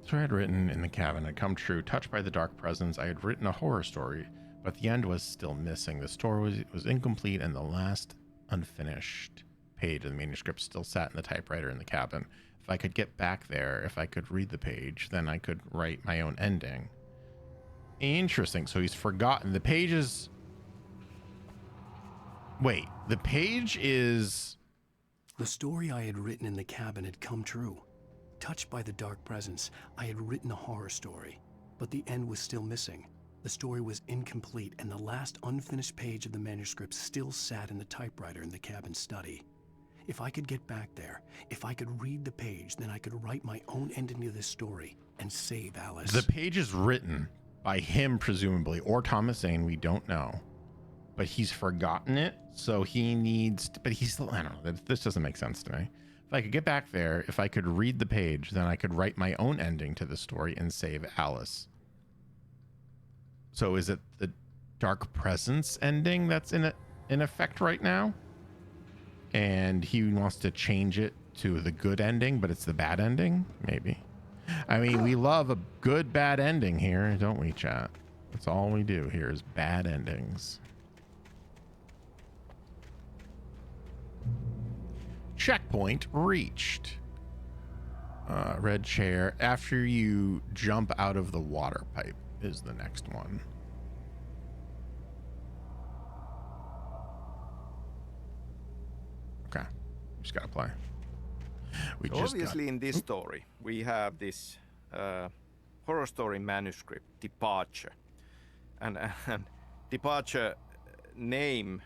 A: So I had written in the cabin had come true. Touched by the dark presence, I had written a horror story, but the end was still missing. The story was incomplete, and the last unfinished page of the manuscript still sat in the typewriter in the cabin. If I could get back there, if I could read the page, then I could write my own ending. Interesting. So he's forgotten. The page is... Wait, the page is...
C: The story I had written in the cabin had come true. Touched by the dark presence, I had written a horror story, but the end was still missing. The story was incomplete, and the last unfinished page of the manuscript still sat in the typewriter in the cabin study. If I could get back there, if I could read the page, then I could write my own ending to this story and save Alice.
A: The page is written by him, presumably, or Thomas Zane, we don't know. But he's forgotten it, so he needs... But he's still... I don't know. This doesn't make sense to me. If I could get back there, if I could read the page, then I could write my own ending to the story and save Alice. So is it the dark presence ending that's in effect right now? And he wants to change it to the good ending, but it's the bad ending? Maybe. I mean, we love a good bad ending here, don't we, chat? That's all we do here is bad endings. Checkpoint reached. Red chair. After you jump out of the water pipe is the next one. Okay. Just gotta play.
M: So obviously in this story, we have this horror story manuscript, Departure. And Departure name,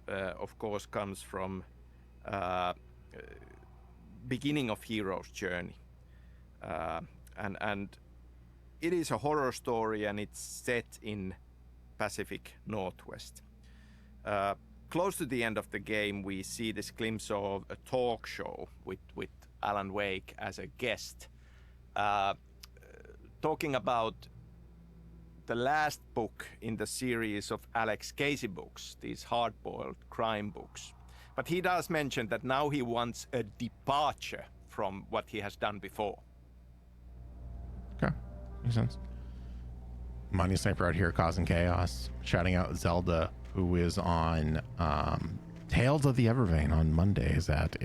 M: of course, comes from beginning of hero's journey, and it is a horror story, and it's set in Pacific Northwest. close to the end of the game, we see this glimpse of a talk show with Alan Wake as a guest, talking about the last book in the series of Alex Casey books, these hard-boiled crime books. But he does mention that now he wants a departure from what he has done before.
A: Okay, makes sense. Money Sniper out here causing chaos, shouting out Zelda, who is on Tales of the Evervein on Mondays at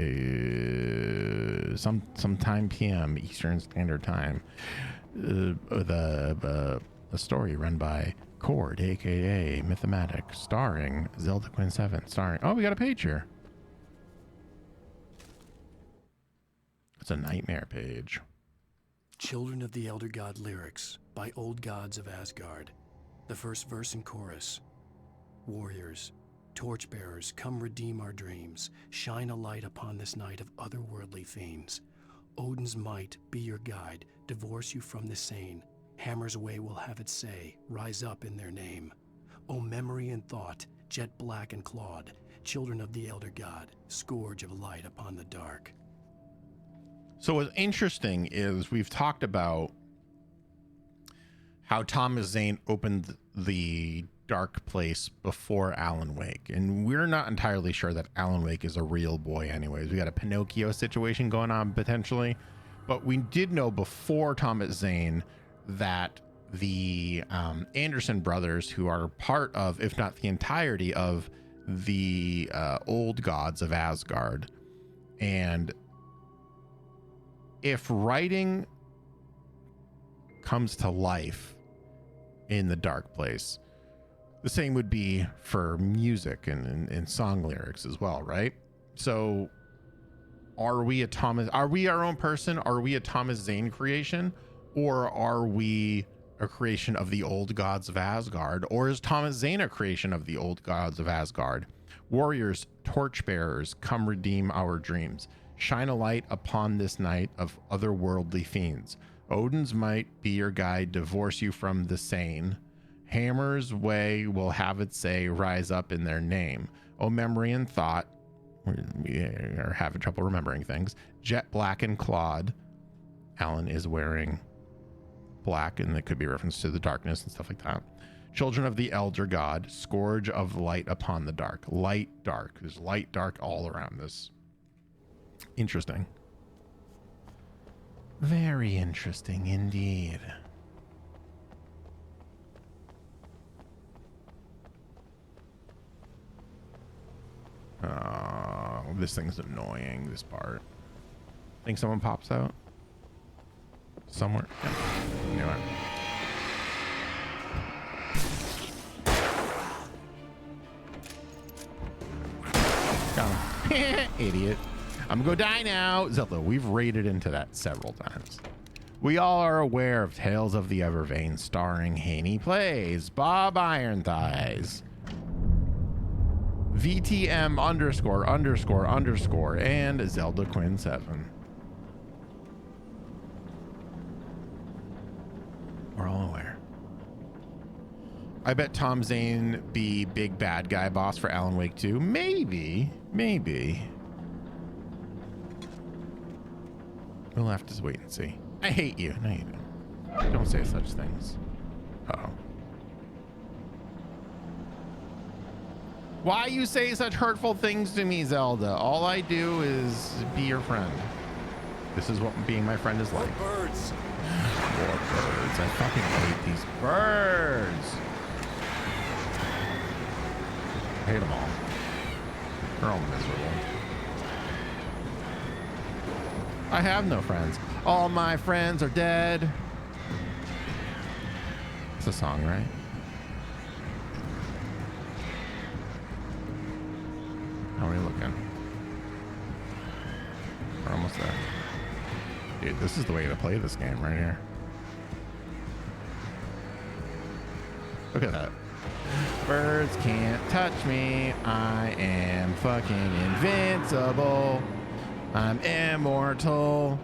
A: sometime PM Eastern Standard Time. A story run by Cord, aka Mythomatic, starring Zelda Quinn 7, starring. Oh, we got a page here. It's a nightmare page.
C: Children of the Elder God lyrics by Old Gods of Asgard. The first verse and chorus. Warriors, torchbearers, come redeem our dreams. Shine a light upon this night of otherworldly fiends. Odin's might be your guide. Divorce you from the sane. Hammer's way will have its say. Rise up in their name. O memory and thought, jet black and clawed. Children of the Elder God, scourge of light upon the dark.
A: So what's interesting is we've talked about how Thomas Zane opened the dark place before Alan Wake, and we're not entirely sure that Alan Wake is a real boy anyways. We got a Pinocchio situation going on potentially, but we did know before Thomas Zane that the Anderson brothers, who are part of, if not the entirety of the Old Gods of Asgard, and if writing comes to life in the dark place, the same would be for music and song lyrics as well, right? So are we our own person? Are we a Thomas Zane creation? Or are we a creation of the Old Gods of Asgard? Or is Thomas Zane a creation of the Old Gods of Asgard? Warriors, torchbearers, come redeem our dreams. Shine a light upon this night of otherworldly fiends. Odin's might be your guide, divorce you from the sane. Hammer's way will have its say, rise up in their name. O memory and thought, we are having trouble remembering things. Jet black and clawed. Alan is wearing black, and it could be a reference to the darkness and stuff like that. Children of the Elder God, scourge of light upon the dark. Light, dark. There's light, dark all around this. Interesting. Very interesting indeed. This thing's annoying, this part. Think someone pops out? Somewhere? Yeah. Knew it. Got him. Idiot. I'm gonna go die now. Zelda, we've raided into that several times. We all are aware of Tales of the Evervein, starring Haney Plays, Bob Ironthighs, VTM ____, and Zelda Quinn 7. We're all aware. I bet Tom Zane be big bad guy boss for Alan Wake 2. Maybe. We'll have to wait and see. I hate you. No, you don't. Don't say such things. Uh-oh. Why you say such hurtful things to me, Zelda? All I do is be your friend. This is what being my friend is like.
L: More birds.
A: More birds. I fucking hate these birds. I hate them all. They're all miserable. I have no friends. All my friends are dead. It's a song, right? How are we looking? We're almost there. Dude, this is the way to play this game right here. Look at that. Birds can't touch me. I am fucking invincible. I'm immortal.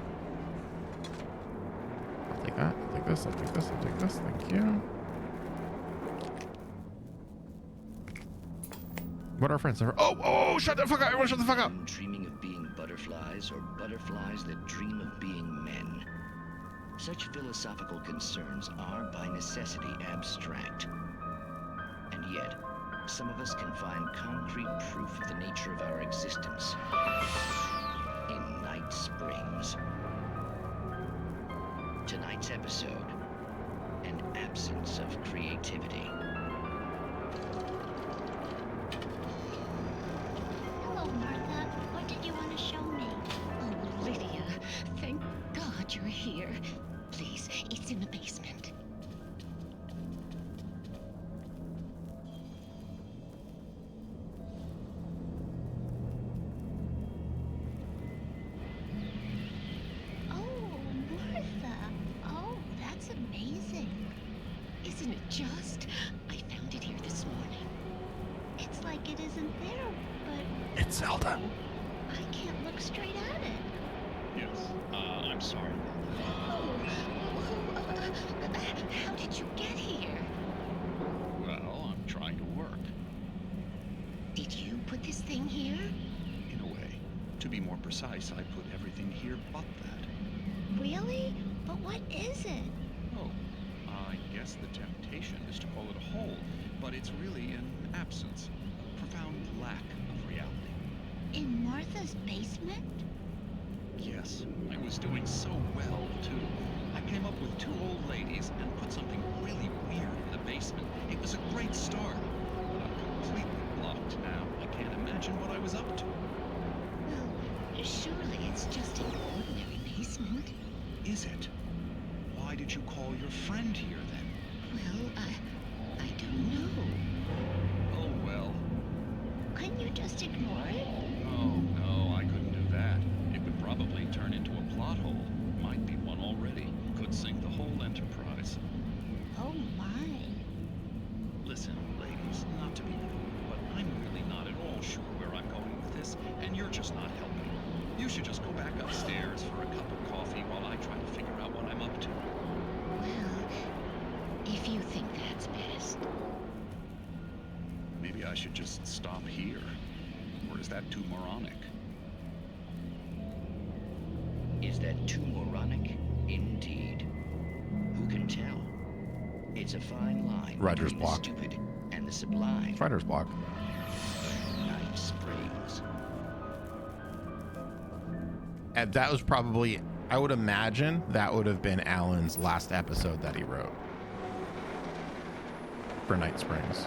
A: I'll take that. I'll take this. I'll take this. I'll take this. Thank you. What are our friends? Oh, shut the fuck up. Everyone shut the fuck up.
O: Men dreaming of being butterflies or butterflies that dream of being men. Such philosophical concerns are by necessity abstract. And yet, some of us can find concrete proof of the nature of our existence in Night Springs. Tonight's episode, an absence of creativity.
H: Hello, Martha. What did you want to show me? Oh, Lydia. Thank God you're here. Please, it's in the basement. Oh, Martha. Oh, that's amazing. Isn't it just? I found it here this morning. It's like it isn't there, but...
A: It's Zelda.
H: I can't look straight at it.
E: Yes, I'm sorry.
H: How did you get here?
E: Well, I'm trying to work.
H: Did you put this thing here?
E: In a way. To be more precise, I put everything here but that.
H: Really? But what is it?
E: Oh, I guess the temptation is to call it a hole, but it's really an absence, a profound lack of reality.
H: In Martha's basement?
E: Yes, I was doing so well, too. I came up with 2 old ladies and put something really weird in the basement. It was a great start. But I'm completely blocked now. I can't imagine what I was up to.
H: Well, surely it's just an ordinary basement.
E: Is it? Why did you call your friend here, then?
H: Well, I don't know.
E: Oh, well.
H: Couldn't you just ignore it?
E: Oh, no, I couldn't do that. It would probably turn into a plot hole. Might be one already. Could sink the whole enterprise.
H: Oh, my.
E: Listen, ladies, not to be rude, but I'm really not at all sure where I'm going with this, and you're just not helping. You should just go back upstairs for a cup of coffee while I try to figure out what I'm up to.
H: Well, if you think that's best.
E: Maybe I should just stop here. Or is that too moronic?
O: Is that too moronic? Indeed. Who can tell? It's a fine line
A: Writer's
O: between
A: block.
O: the stupid and the sublime.
A: It's writer's block.
O: Night Springs.
A: And that was probably, I would imagine that would have been Alan's last episode that he wrote for Night Springs.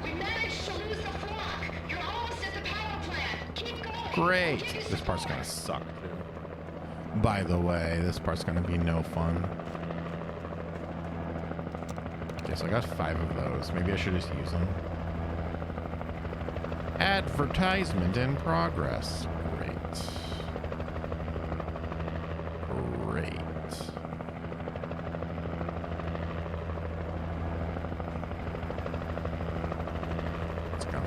H: We managed to lose the flock. You're almost at the power plant. Keep going.
A: Great. This part's gonna suck too. By the way, this part's gonna be no fun. Okay, so I got 5 of those. Maybe I should just use them. Advertisement in progress. Great. Great. Let's go.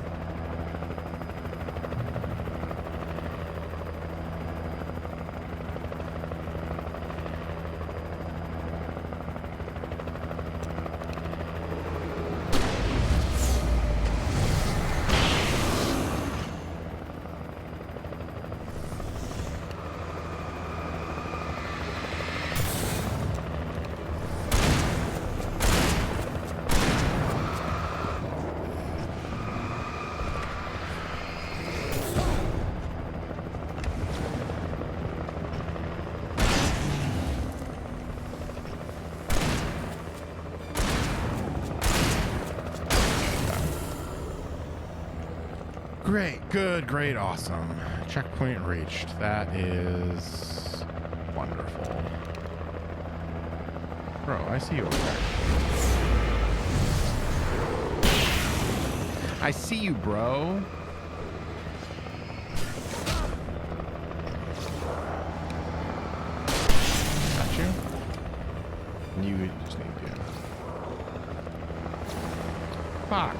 A: Great, good, great, awesome. Checkpoint reached. That is wonderful. Bro, I see you over there. I see you, bro. Got you? You just need to. Fuck.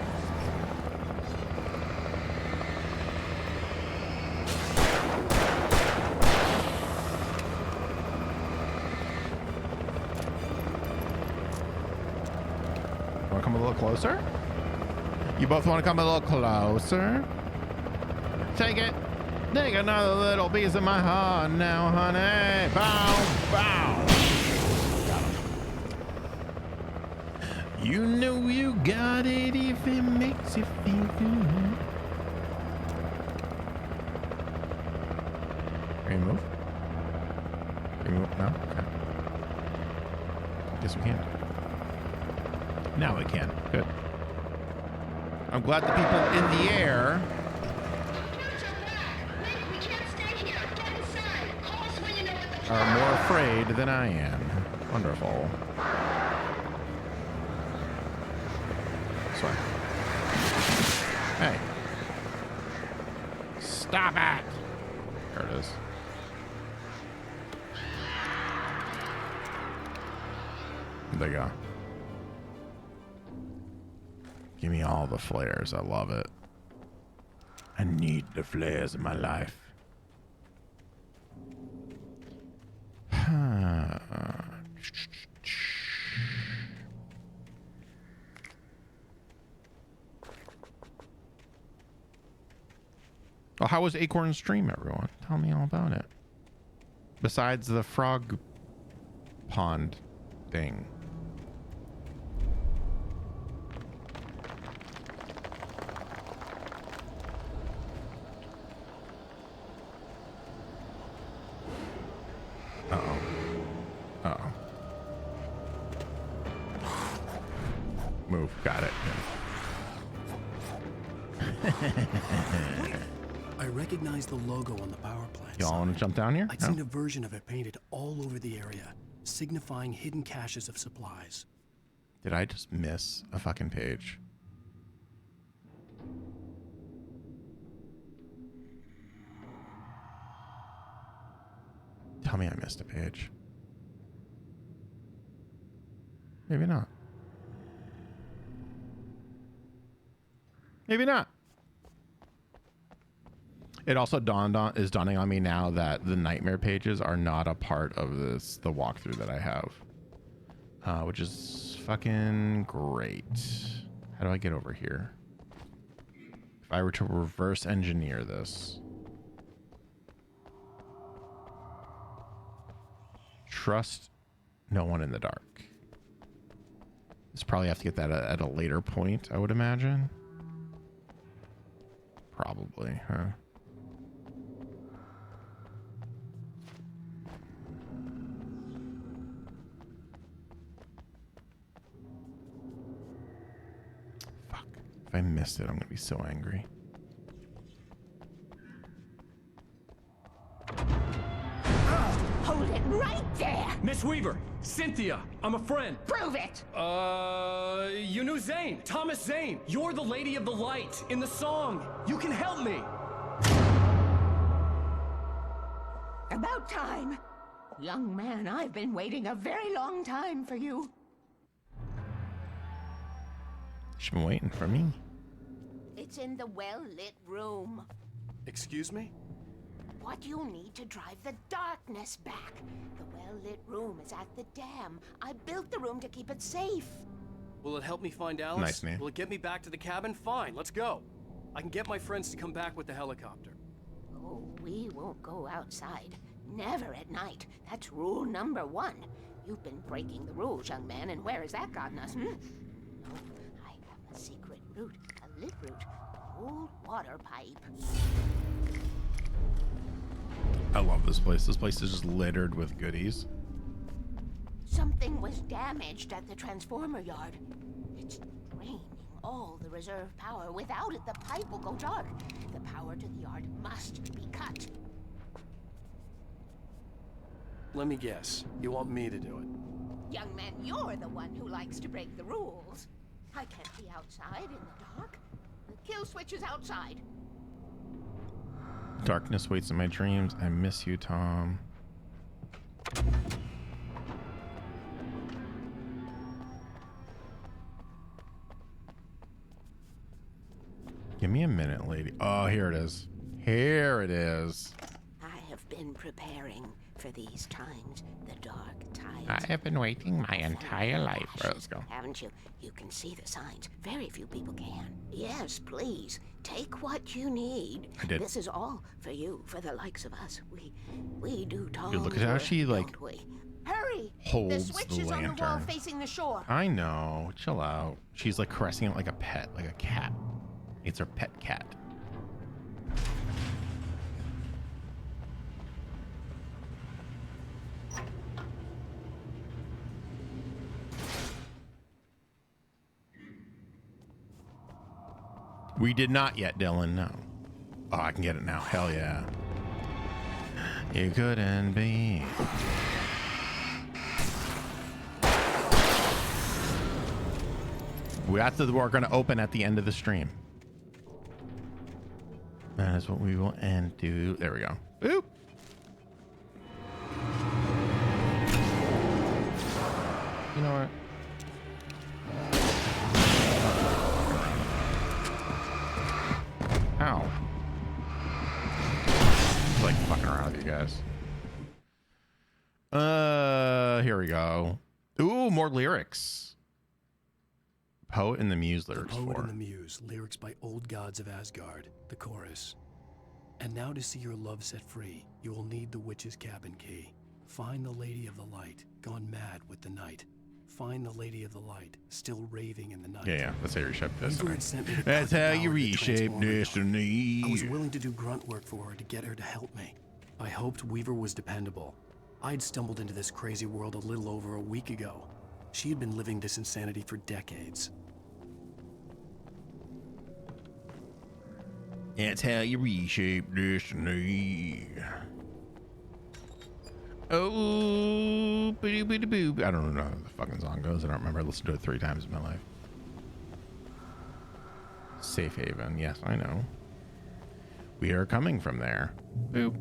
A: Wanna come a little closer? You both want to come a little closer? Take it. Take another little piece of my heart now, honey. Bow, bow. Got him. You know you got it if it makes you feel good. Remove. Remove. No? Okay. Guess we can't. Now we can. Good. I'm glad the people in the air are more afraid than I am. Wonderful. Sorry. Hey. Stop it! There it is. There you go. Give me all the flares. I love it. I need the flares in my life. Well, how was Acorn's stream, everyone? Tell me all about it. Besides the frog pond thing. Uh-oh. Uh-oh. Move. Got it.
C: I recognize the logo on the power plant.
A: Y'all want to jump down here?
C: I'd seen a version of it painted all over the area, signifying hidden caches of supplies.
A: Did I just miss a fucking page? Tell me I missed a page. Maybe not. Maybe not. It also is dawning on me now that the nightmare pages are not a part of the walkthrough that I have, which is fucking great. How do I get over here? If I were to reverse engineer this, trust no one in the dark. Just probably have to get that at a later point, I would imagine. Probably, huh? If I missed it, I'm gonna be so angry.
H: Hold it right there!
S: Miss Weaver, Cynthia, I'm a friend.
H: Prove it!
S: You knew Zane, Thomas Zane. You're the Lady of the Light in the song. You can help me.
H: About time. Young man, I've been waiting a very long time for you.
A: She's been waiting for me.
H: It's in the well-lit room.
L: Excuse me?
H: What you'll need to drive the darkness back. The well-lit room is at the dam. I built the room to keep it safe.
L: Will it help me find Alice?
A: Nice name.
L: Will it get me back to the cabin? Fine, let's go. I can get my friends to come back with the helicopter.
H: Oh, we won't go outside. Never at night. That's rule number 1. You've been breaking the rules, young man, and where has that gotten us, No, I have a secret route, a lit route, old water pipe.
A: I love this place. This place is just littered with goodies.
H: Something was damaged at the transformer yard. It's draining all the reserve power. Without it, the pipe will go dark. The power to the yard must be cut.
L: Let me guess. You want me to do it?
H: Young man, you're the one who likes to break the rules. I can't be outside in the dark. The kill switch is outside.
A: Darkness waits in my dreams. I miss you, Tom. Give me a minute, lady. Oh, here it is. Here it is.
H: I have been preparing for these times, the dark times.
A: I have been waiting my entire life. All right, let's go.
H: Haven't you? You can see the signs. Very few people can. Yes, please. Take what you need.
A: I did.
H: This is all for you, for the likes of us. We do Tom's
A: Dude, look at how
H: work,
A: she, like,
H: don't we? Hurry!
A: holds
H: The switch
A: the
H: is on the wall
A: lantern.
H: facing the shore.
A: I know. Chill out. She's like caressing it like a pet, like a cat. It's her pet cat. We did not yet, Dylan. No. Oh, I can get it now. Hell yeah. You couldn't be. That's the door going to open at the end of the stream. That is what we will end to. There we go. Boop. You know what? Ow. I'm like fucking around with you guys. Here we go. Ooh, more lyrics. Poet and the Muse lyrics.
C: The Poet and the Muse, lyrics by old gods of Asgard, the chorus. And now to see your love set free, you will need the witch's cabin key. Find the Lady of the Light, gone mad with the night. Find the Lady of the Light, still raving in the night.
A: Yeah, that's how you reshape destiny.
C: That's
A: how you reshape destiny.
C: I was willing to do grunt work for her to get her to help me. I hoped Weaver was dependable. I'd stumbled into this crazy world a little over a week ago. She had been living this insanity for decades.
A: That's how you reshape destiny. Oh, boo boo boo. I don't know how the fucking song goes. I don't remember. I listened to it 3 times in my life. Safe haven. Yes, I know. We are coming from there. Boop.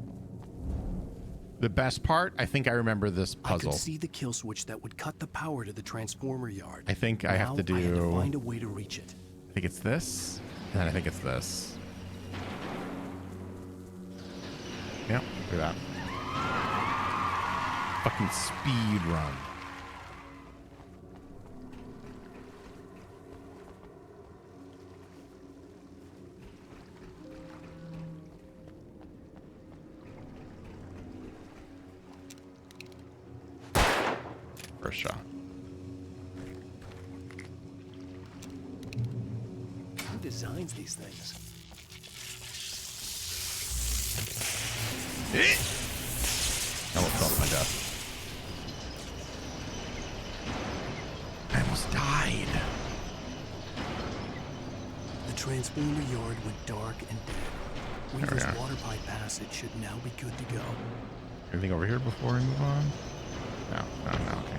A: The best part, I think I remember this puzzle.
C: I could see the kill switch that would cut the power to the transformer yard.
A: I think I have to do.
C: I had to find a way to reach it.
A: I think it's this, and then I think it's this. Yep, do that. Fucking speed run. First shot.
C: Who designs these things?
A: I almost fell to my death. I almost died.
C: The transformer yard went dark and dead. Weaver's water pipe passage should now be good to go.
A: Anything over here before we move on? No, okay.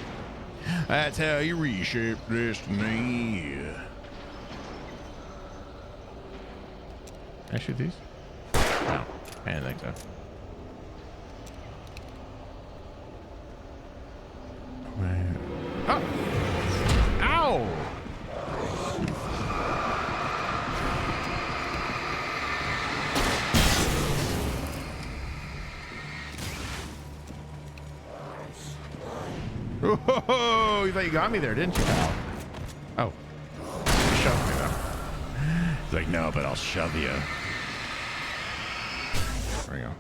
A: That's how you reshape destiny. Can I shoot these? No, I didn't think so. Oh! Ow! Oh, you thought you got me there, didn't you, pal? Oh. You shoved me, though. He's like, no, but I'll shove you. There we go.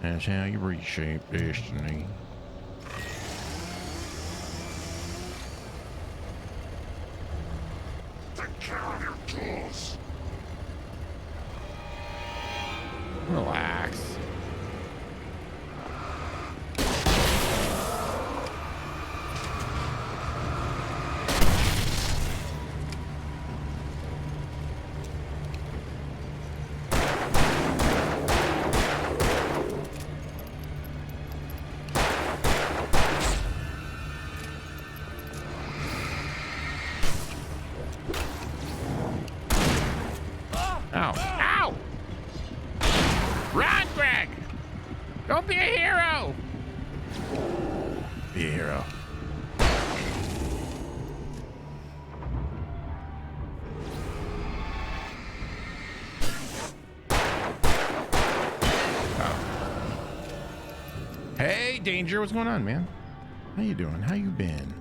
A: That's how you reshape destiny.
U: Take care of your tools.
A: Relax. Ow. Ow! Run, Greg! Don't be a hero! Be a hero. Oh. Hey, Danger, what's going on, man? How you doing? How you been?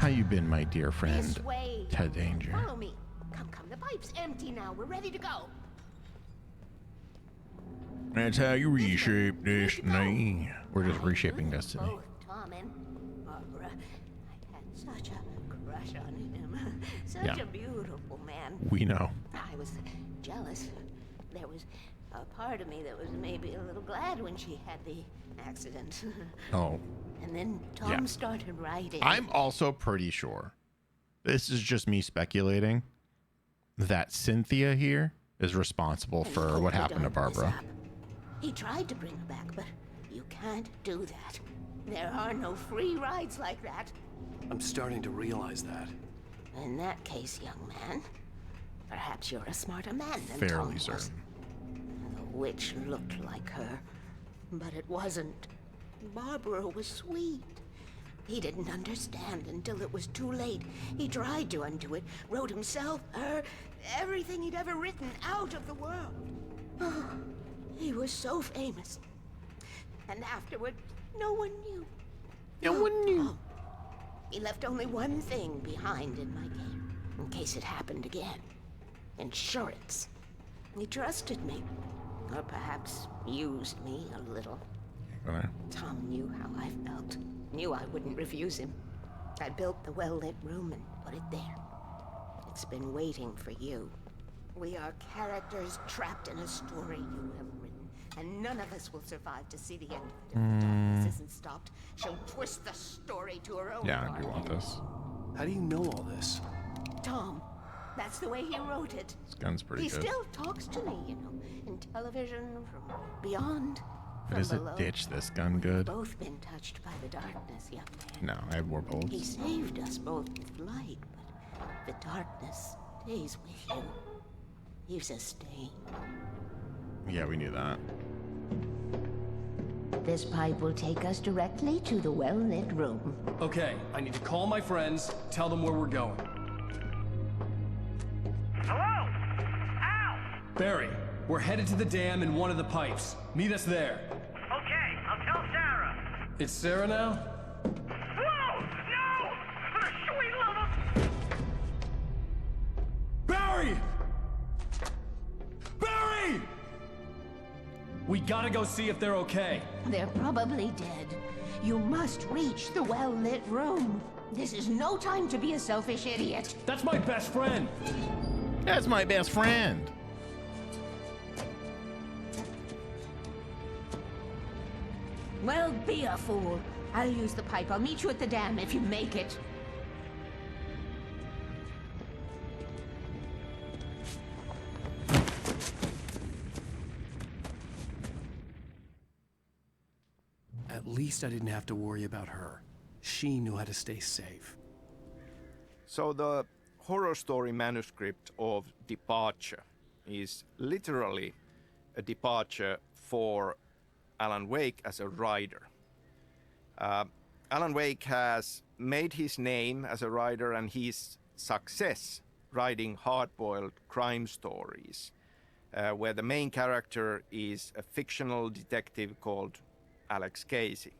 A: How you been, my dear friend?
H: This way.
A: Ted Danger.
H: Follow me. Come, the pipe's empty now. We're ready to go.
A: That's how you reshape destiny. We're just reshaping destiny.
H: Both Tom and Barbara. I had such a crush on him. Such a beautiful man.
A: We know.
H: I was jealous. There was a part of me that was maybe a little glad when she had the accident.
A: Oh.
H: And then Tom started writing.
A: I'm also pretty sure, this is just me speculating, that Cynthia here is responsible for what happened to Barbara.
H: He tried to bring her back, but you can't do that. There are no free rides like that.
L: I'm starting to realize that.
H: In that case, young man, perhaps you're a smarter man than
A: Fairly
H: Tom was.
A: certain.
H: The witch looked like her, but it wasn't. Barbara was sweet. He didn't understand until it was too late. He tried to undo it, wrote himself, her, everything he'd ever written out of the world. Oh, he was so famous. And afterward, no one knew.
A: No one knew.
H: Oh, he left only one thing behind in my game, in case it happened again. Insurance. He trusted me. Or perhaps used me a little. Tom knew how I felt. Knew I wouldn't refuse him. I built the well-lit room and put it there. It's been waiting for you. We are characters trapped in a story you have written, and none of us will survive to see the end of it. If the darkness isn't stopped, she'll twist the story to her own
A: Yeah, I do want this.
L: How do you know all this?
H: Tom, that's the way he wrote it.
A: This gun's pretty
H: He
A: good.
H: still talks to me, you know, in television, from beyond,
A: But
H: from
A: is it
H: below.
A: ditch this gun good?
H: We've both been touched by the darkness, young man.
A: No, I have more
H: He
A: bullets.
H: saved us both with light, but the darkness stays with you. Leaves a stain.
A: Yeah, we knew that.
H: This pipe will take us directly to the well-lit room.
S: Okay, I need to call my friends, tell them where we're going.
G: Hello? Al!
S: Barry, we're headed to the dam in one of the pipes. Meet us there.
G: Okay, I'll tell Sarah.
S: It's Sarah now?
G: Whoa! No! For the sweet love of...
S: Barry! Barry! We gotta go see if they're okay.
H: They're probably dead. You must reach the well-lit room. This is no time to be a selfish idiot.
S: That's my best friend.
A: That's my best friend.
H: Well, be a fool. I'll use the pipe. I'll meet you at the dam if you make it.
L: At least I didn't have to worry about her. She knew how to stay safe.
M: So the horror story manuscript of Departure is literally a departure for Alan Wake as a writer. Alan Wake has made his name as a writer and his success writing hard-boiled crime stories, where the main character is a fictional detective called Alex Casey.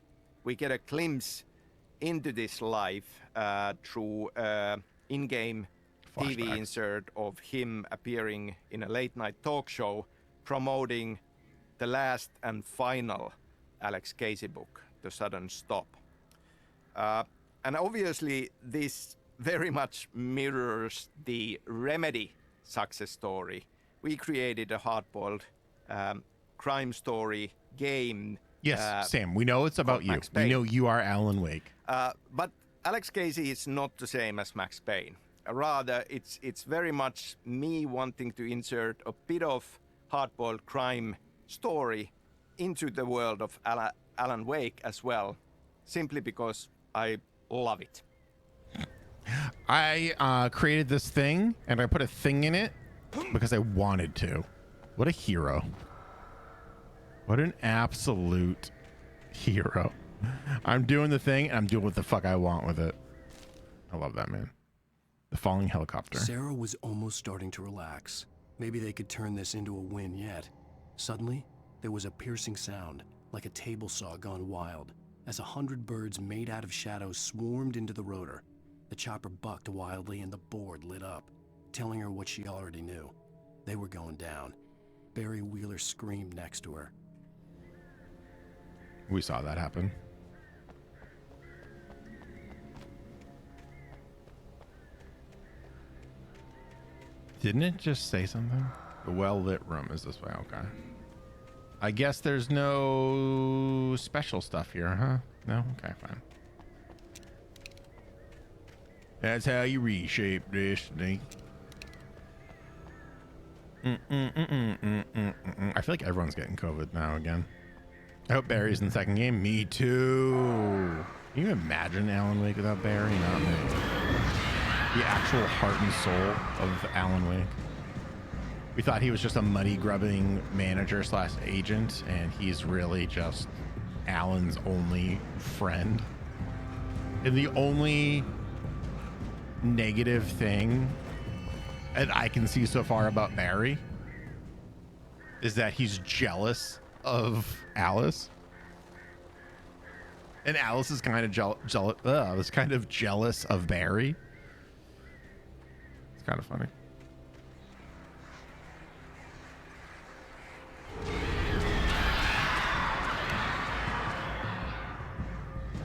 M: We get a glimpse into this life through in-game TV insert of him appearing in a late-night talk show promoting the last and final Alex Casey book, The Sudden Stop. And obviously this very much mirrors the Remedy success story. We created a hard-boiled crime story game.
A: Yes, Sam, we know it's about you. We know you are Alan Wake.
M: But Alex Casey is not the same as Max Payne. Rather, it's very much me wanting to insert a bit of hard-boiled crime story into the world of Alan Wake as well, simply because I love it.
A: I created this thing, and I put a thing in it because I wanted to. What a hero. What an absolute hero. I'm doing the thing, and I'm doing what the fuck I want with it. I love that, man. The falling helicopter.
L: Sarah was almost starting to relax. Maybe they could turn this into a win yet. Suddenly, there was a piercing sound.
C: like a table saw gone wild, as 100 birds made out of shadows swarmed into the rotor. The chopper bucked wildly and the board lit up, telling her what she already knew. They were going down. Barry Wheeler screamed next to her.
A: We saw that happen. Didn't it just say something? The well-lit room is this way. Okay. I guess there's no special stuff here, huh? No? Okay, fine. That's how you reshape this thing. I feel like everyone's getting COVID now again. I hope Barry's in the second game. Me too. Can you imagine Alan Wake without Barry? Not me. The actual heart and soul of Alan Wake. We thought he was just a money grubbing manager / agent, and he's really just Alan's only friend. And the only negative thing that I can see so far about Barry is that he's jealous of Alice. And Alice is kind of jealous of Barry. It's kind of funny.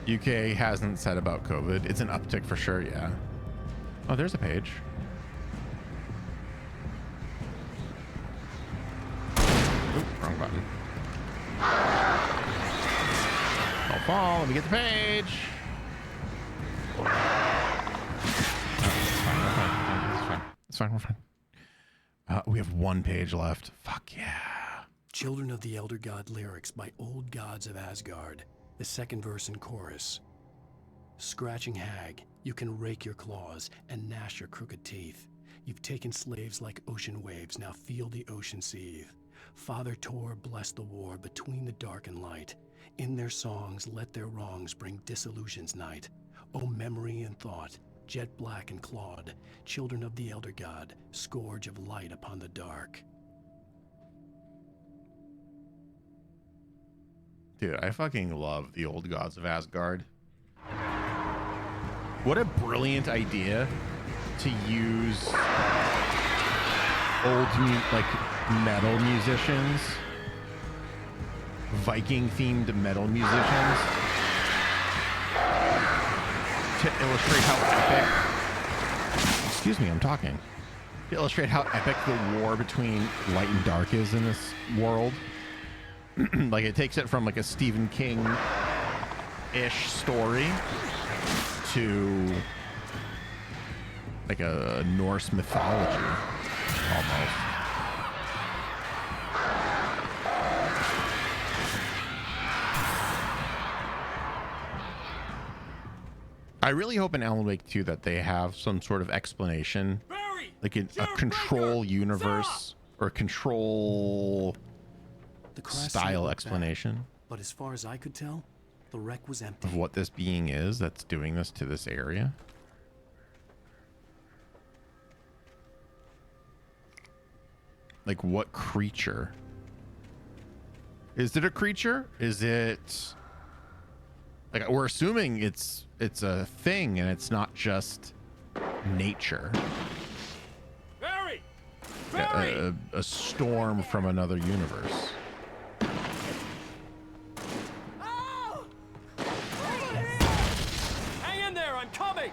A: UK hasn't said about COVID. It's an uptick for sure, yeah. Oh, there's a page. Oop, wrong button. Don't fall. Let me get the page. It's fine. We're fine. We have one page left. Fuck yeah.
C: Children of the Elder God lyrics by Old Gods of Asgard. The second verse and chorus. Scratching hag, you can rake your claws and gnash your crooked teeth. You've taken slaves like ocean waves, now feel the ocean seethe. Father Tor bless the war between the dark and light. In their songs, let their wrongs bring disillusion's night. O memory and thought, jet black and clawed, children of the Elder God, scourge of light upon the dark.
A: Dude, I fucking love the Old Gods of Asgard. What a brilliant idea to use old, metal musicians, Viking-themed metal musicians, to illustrate how epic... Excuse me, I'm talking. To illustrate how epic the war between light and dark is in this world. Like, it takes it from like a Stephen King-ish story to like a Norse mythology almost. I really hope in Alan Wake 2 that they have some sort of explanation, like a control universe or a control style explanation
C: But as far as I could tell, the wreck was empty.
A: of what this being is that's doing this to this area. Like, what creature? Is it a creature? Is it... Like, we're assuming it's a thing and it's not just nature.
G: Barry!
A: Yeah, a storm from another universe.
S: Hang in there, I'm coming!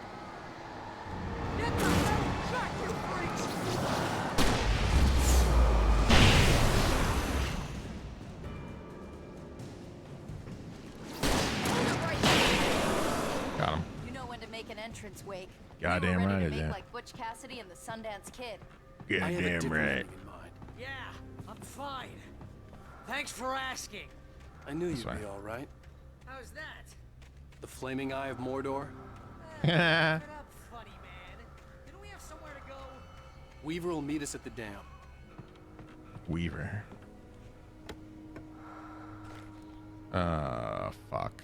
G: Get the hell back, you freaks!
A: Got him.
J: You know when to make an entrance, Wake.
A: Goddamn
J: You were
A: right
J: ready
A: I
J: to
A: did.
J: make like Butch Cassidy and the Sundance Kid.
A: Goddamn right.
I: Yeah, I'm fine. Thanks for asking.
C: I knew
A: That's
C: you'd
A: fine.
C: be all right.
I: How's that?
C: The flaming eye of Mordor.
I: Shut up, funny man. Didn't we have somewhere to go?
C: Weaver will meet us at the dam.
A: Weaver. Fuck.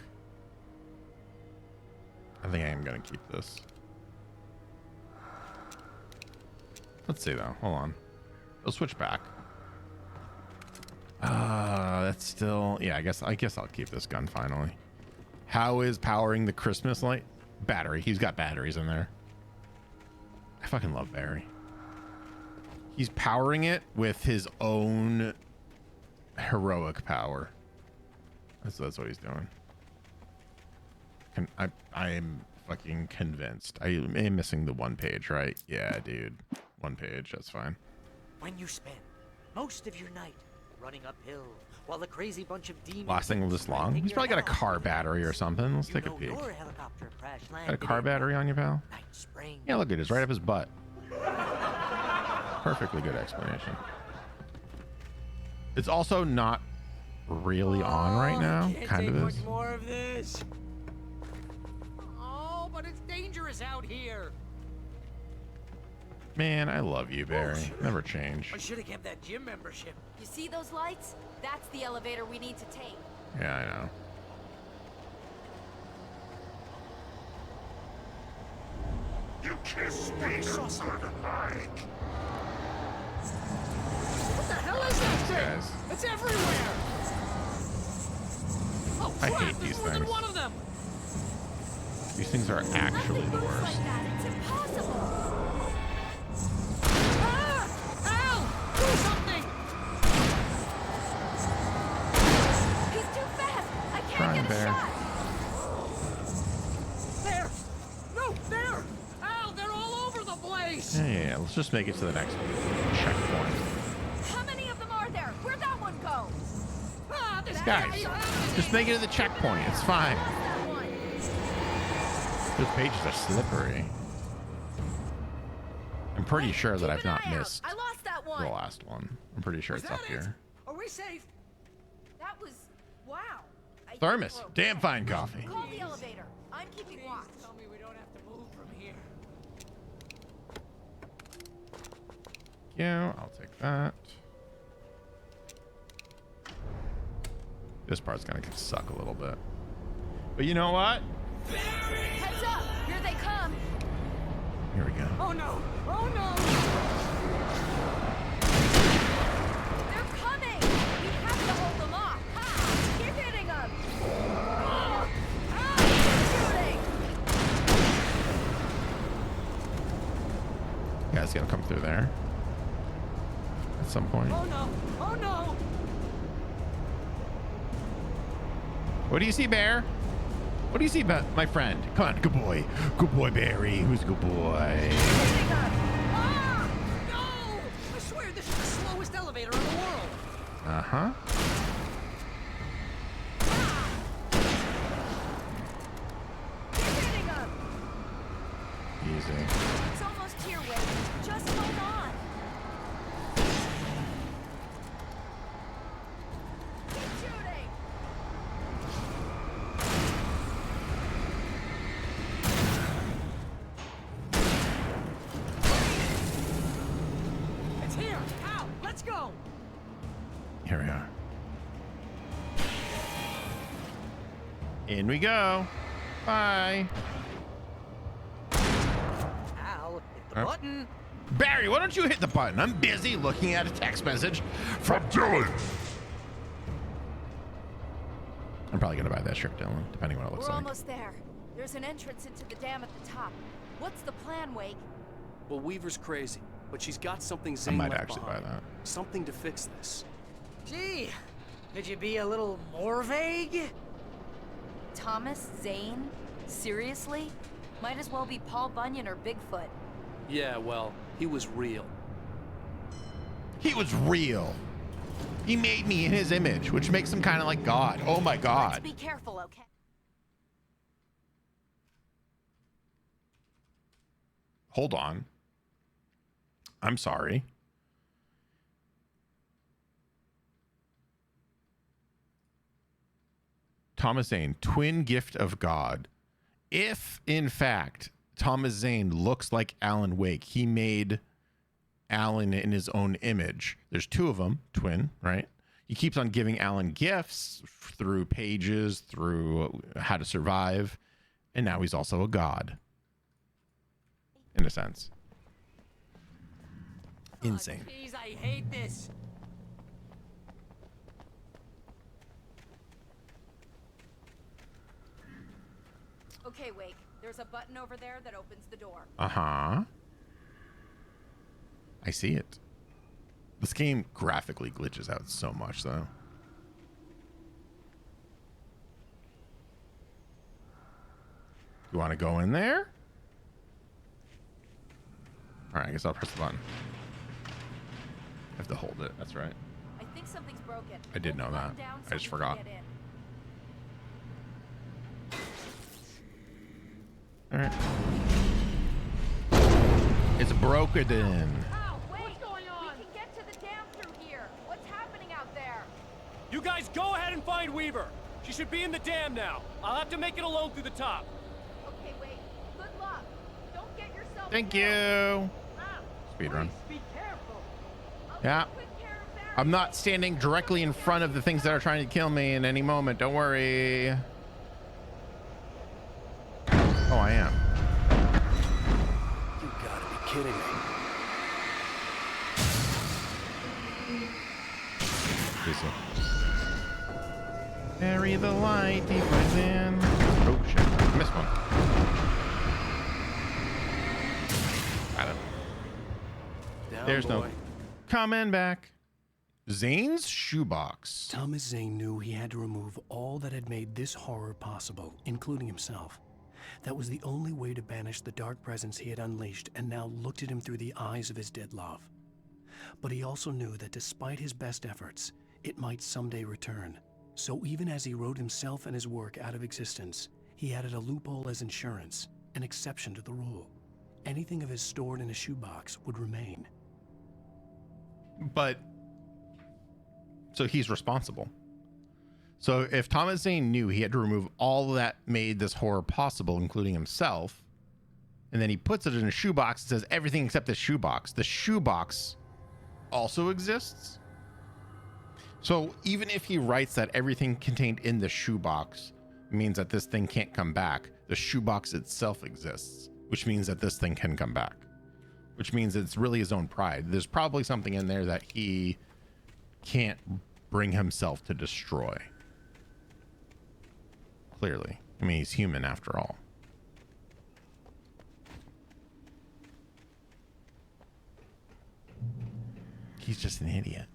A: I think I am gonna keep this. Let's see though. Hold on. We'll switch back. That's still, yeah, I guess I'll keep this gun finally. How is powering the Christmas light? Battery. He's got batteries in there. I fucking love Barry. He's powering it with his own heroic power. That's what he's doing. I am fucking convinced. I am missing the one page, right? Yeah, dude. One page, that's fine.
I: When you spend most of your night running uphill while a crazy bunch of demons
A: Lasting this long? He's probably got a car battery or something. Let's take a peek. Got a car battery on you, pal? Yeah, look at it. It's right up his butt. Perfectly good explanation. It's also not really on right now. Kind of is.
I: More of this. Oh, but it's dangerous out here.
A: Man, I love you, Barry. Never change.
I: I should have kept that gym membership.
D: You see those lights? That's the elevator we need to take.
A: Yeah, I know.
U: You kiss me something like.
I: What the hell is that thing?
A: Guys.
I: It's everywhere. Oh,
A: I
I: crap,
A: hate
I: there's
A: these
I: more than
A: things.
I: one of them.
A: These things are actually the worst.
D: Like that. It's impossible.
I: Al, do something.
D: He's too fast. I can't
A: Trying,
D: get a
A: Bear.
D: shot.
I: There. No, there. Al, they're all over the place.
A: Yeah, let's just make it to the next checkpoint.
D: How many of them are there? Where'd that one go?
I: Ah, this
A: Guys, just make it to the checkpoint. It's fine. Those pages are slippery. I'm pretty sure that I've not missed
D: I lost that
A: the
D: one.
A: last one. I'm pretty sure it's up here.
I: Are we safe?
D: That was wow. I
A: Thermos. Damn fine coffee.
D: Call the elevator. I'm keeping watch.
I: Tell me we don't have to move from here.
A: Yeah, I'll take that. This part's gonna suck a little bit. But you know what?
D: Heads up! Here they come.
A: Here we go.
I: Oh no! Oh no!
D: They're coming. We have to hold them off. Ha! Keep hitting them. Ah! Ah! Shooting.
A: You guys gonna come through there at some point.
I: Oh no! Oh no!
A: What do you see, Bear? What do you see, my friend? Come on, good boy. Good boy, Barry. Who's a good boy?
I: Ah! No! I swear this is the slowest elevator in the world.
A: Uh-huh.
D: Keep hitting them.
A: Easy.
D: It's almost here, Wade. Just hold on. Keep shooting.
I: It's here! Al, let's go!
A: Here we are. In we go. Bye.
I: Al, hit the button.
A: Barry, why don't you hit the button? I'm busy looking at a text message from Dylan. I'm probably gonna buy that shirt, Dylan, depending on what it looks
D: We're
A: like.
D: almost there. There's an entrance into the dam at the top. What's the plan, Wake?
L: Well, Weaver's crazy, but she's got something
A: I
L: Zane
A: might
L: left
A: actually
L: behind.
A: buy that.
L: Something to fix this.
I: Gee, could you be a little more vague?
D: Thomas Zane? Seriously? Might as well be Paul Bunyan or Bigfoot.
L: Yeah, well, he was real.
A: He was real. He made me in his image, which makes him kind of like God. Oh my
D: Let's
A: God.
D: be careful, okay?
A: Hold on. I'm sorry. Thomas Zane, twin gift of God. If, in fact, Thomas Zane looks like Alan Wake, he made Alan in his own image. There's two of them, twin, right? He keeps on giving Alan gifts through pages, through How to Survive, and now he's also a god. In a sense. Insane.
I: Jeez, I hate this.
D: Okay, Wake. There's a button over there that opens the door.
A: Uh-huh. I see it. This game graphically glitches out so much, though. You want to go in there? All right, I guess I'll press the button. I have to hold it. That's right.
D: I think something's broken.
A: I did know that. I just forgot. All right. It's broken in.
D: Oh, wait! What's going on? We can get to the dam through here. What's happening out there?
S: You guys go ahead and find Weaver. She should be in the dam now. I'll have to make it alone through the top.
D: Okay, wait. Good luck. Don't get yourself.
A: Thank you. Speed run.
D: Be careful.
A: Yeah. I'm not standing directly in front of the things that are trying to kill me in any moment. Don't worry. Oh, I am.
C: You gotta be kidding me.
A: Bury the light deep within. Oh shit! I missed one. Got it. There's no coming back. Zane's shoebox.
C: Thomas Zane knew he had to remove all that had made this horror possible, including himself. That was the only way to banish the dark presence he had unleashed and now looked at him through the eyes of his dead love. But he also knew that despite his best efforts, it might someday return. So even as he wrote himself and his work out of existence, he added a loophole as insurance, an exception to the rule. Anything of his stored in a shoebox would remain.
A: But so he's responsible. So if Thomas Zane knew he had to remove all that made this horror possible, including himself, and then he puts it in a shoebox and says everything except the shoebox also exists. So even if he writes that everything contained in the shoebox means that this thing can't come back, the shoebox itself exists, which means that this thing can come back, which means it's really his own pride. There's probably something in there that he can't bring himself to destroy. Clearly. I mean, he's human after all. He's just an idiot.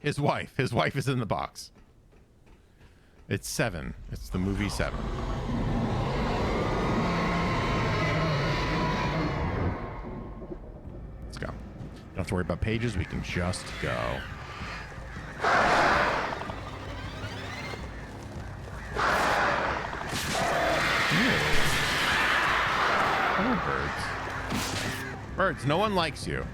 A: His wife is in the box. It's 7. It's the movie 7. Let's go. Don't have to worry about pages. We can just go. Hello, birds. Birds, no one likes you.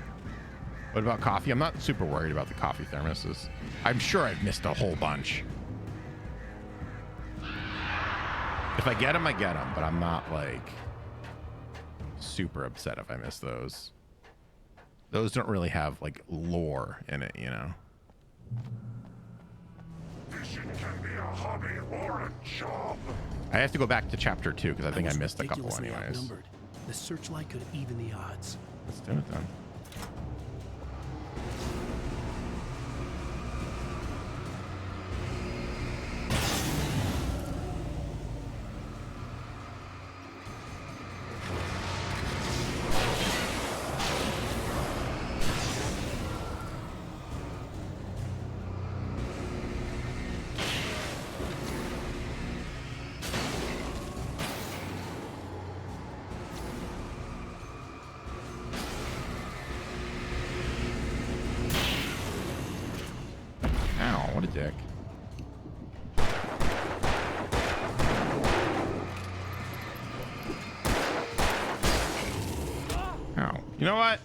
A: What about coffee? I'm not super worried about the coffee thermoses. I'm sure I've missed a whole bunch. If I get them, I get them, but I'm not like super upset if I miss those. Those don't really have like lore in it, you know?
U: Fishing can be a hobby or a job.
A: I have to go back to chapter 2 because I think I missed a couple
C: ridiculously
A: anyways.
C: outnumbered. The searchlight could even the odds.
A: Let's do it then. Dick. Oh, you know what?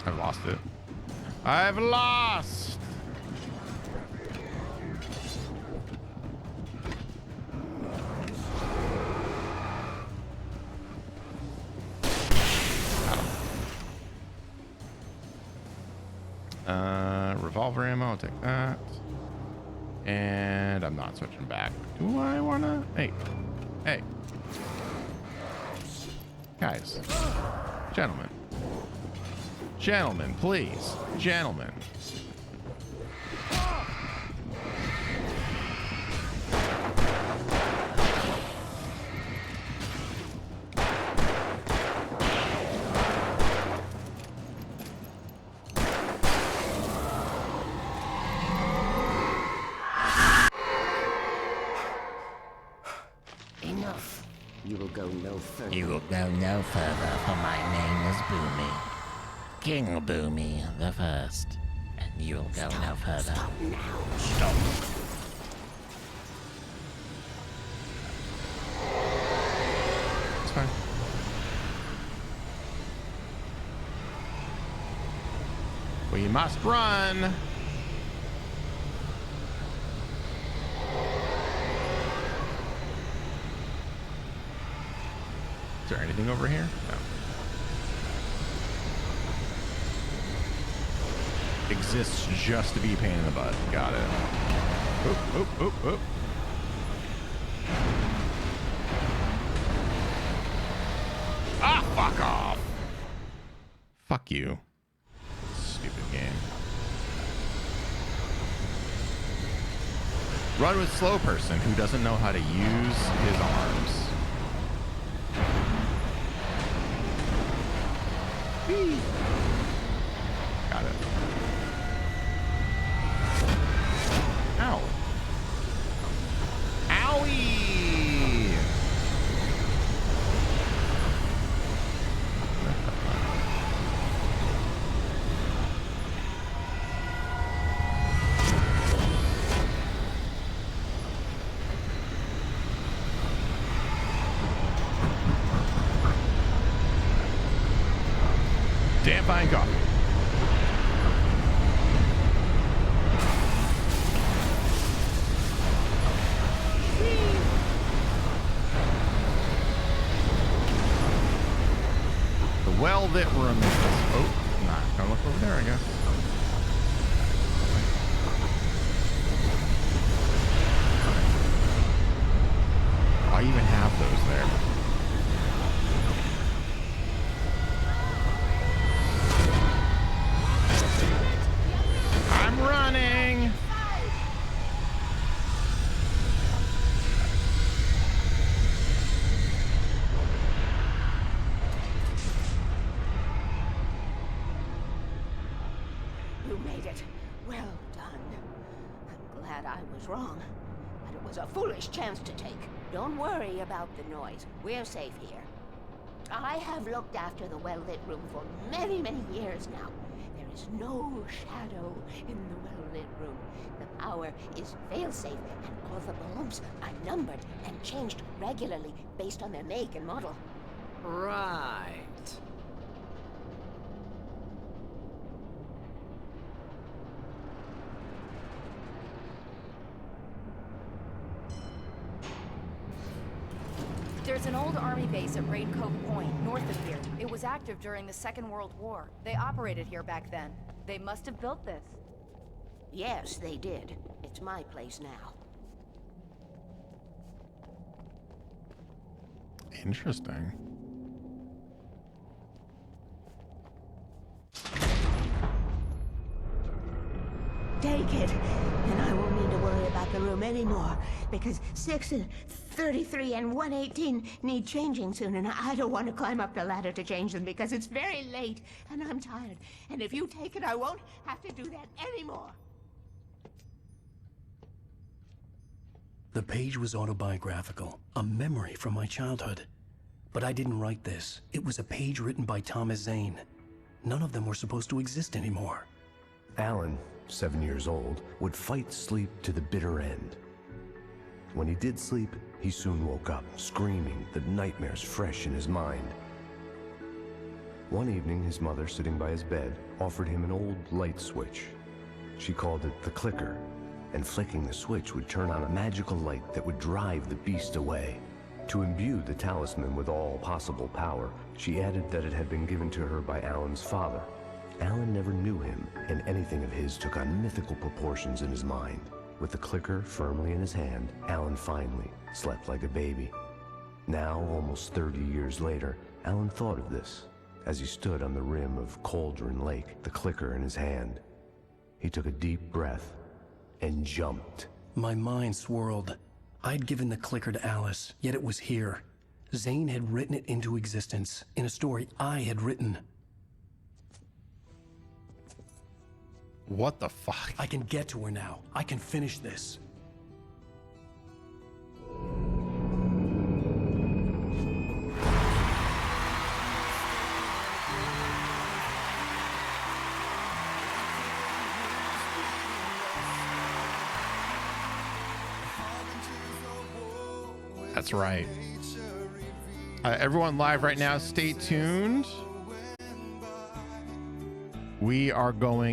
A: I've lost it. I've lost. Revolver ammo, I'll take that. And I'm not switching back. Do I wanna? Hey. Hey. Guys. Gentlemen. Gentlemen, please. Gentlemen.
H: go no further.
K: You will go no further, for my name is Boomy. King Boomy the First. And you will go no further.
H: Stop now.
K: Stop.
A: It's fine. We must run. Is there anything over here? No. Exists just to be a pain in the butt. Got it. Oop, oop, oop, oop. Ah, fuck off. Fuck you. Stupid game. Run with slow person who doesn't know how to use his arms. Whee. Got it. Ow. Owie! Damn fine coffee. The well-lit room is... Oh, not gonna look over there, I guess. I even have those there. I'm running.
H: You made it. Well done. I'm glad I was wrong. But it was a foolish chance to take. Don't worry about the noise. We're safe here. I have looked after the well-lit room for many, many years now. There is no shadow in the well-lit room. The power is fail-safe, and all the bulbs are numbered and changed regularly based on their make and model.
I: Right.
J: There's an old army base at Raincoat Point, north of here. It was active during the Second World War. They operated here back then. They must have built this.
H: Yes, they did. It's my place now.
A: Interesting.
H: Take it, and I won't need to worry about the room anymore, because 6 and 33 and 118 need changing soon, and I don't want to climb up the ladder to change them because it's very late, and I'm tired. And if you take it, I won't have to do that anymore.
C: The page was autobiographical, a memory from my childhood. But I didn't write this. It was a page written by Thomas Zane. None of them were supposed to exist anymore.
V: Alan, 7 years old, would fight sleep to the bitter end. When he did sleep, he soon woke up, screaming, the nightmares fresh in his mind. One evening, his mother, sitting by his bed, offered him an old light switch. She called it the clicker, and flicking the switch would turn on a magical light that would drive the beast away. To imbue the talisman with all possible power, she added that it had been given to her by Alan's father. Alan never knew him, and anything of his took on mythical proportions in his mind. With the clicker firmly in his hand, Alan finally slept like a baby. Now, almost 30 years later, Alan thought of this as he stood on the rim of Cauldron Lake, the clicker in his hand. He took a deep breath and jumped.
C: My mind swirled. I'd given the clicker to Alice, yet it was here. Zane had written it into existence in a story I had written.
A: What the fuck?
C: I can get to her now. I can finish this.
A: That's right. Everyone live right now, stay tuned. We are going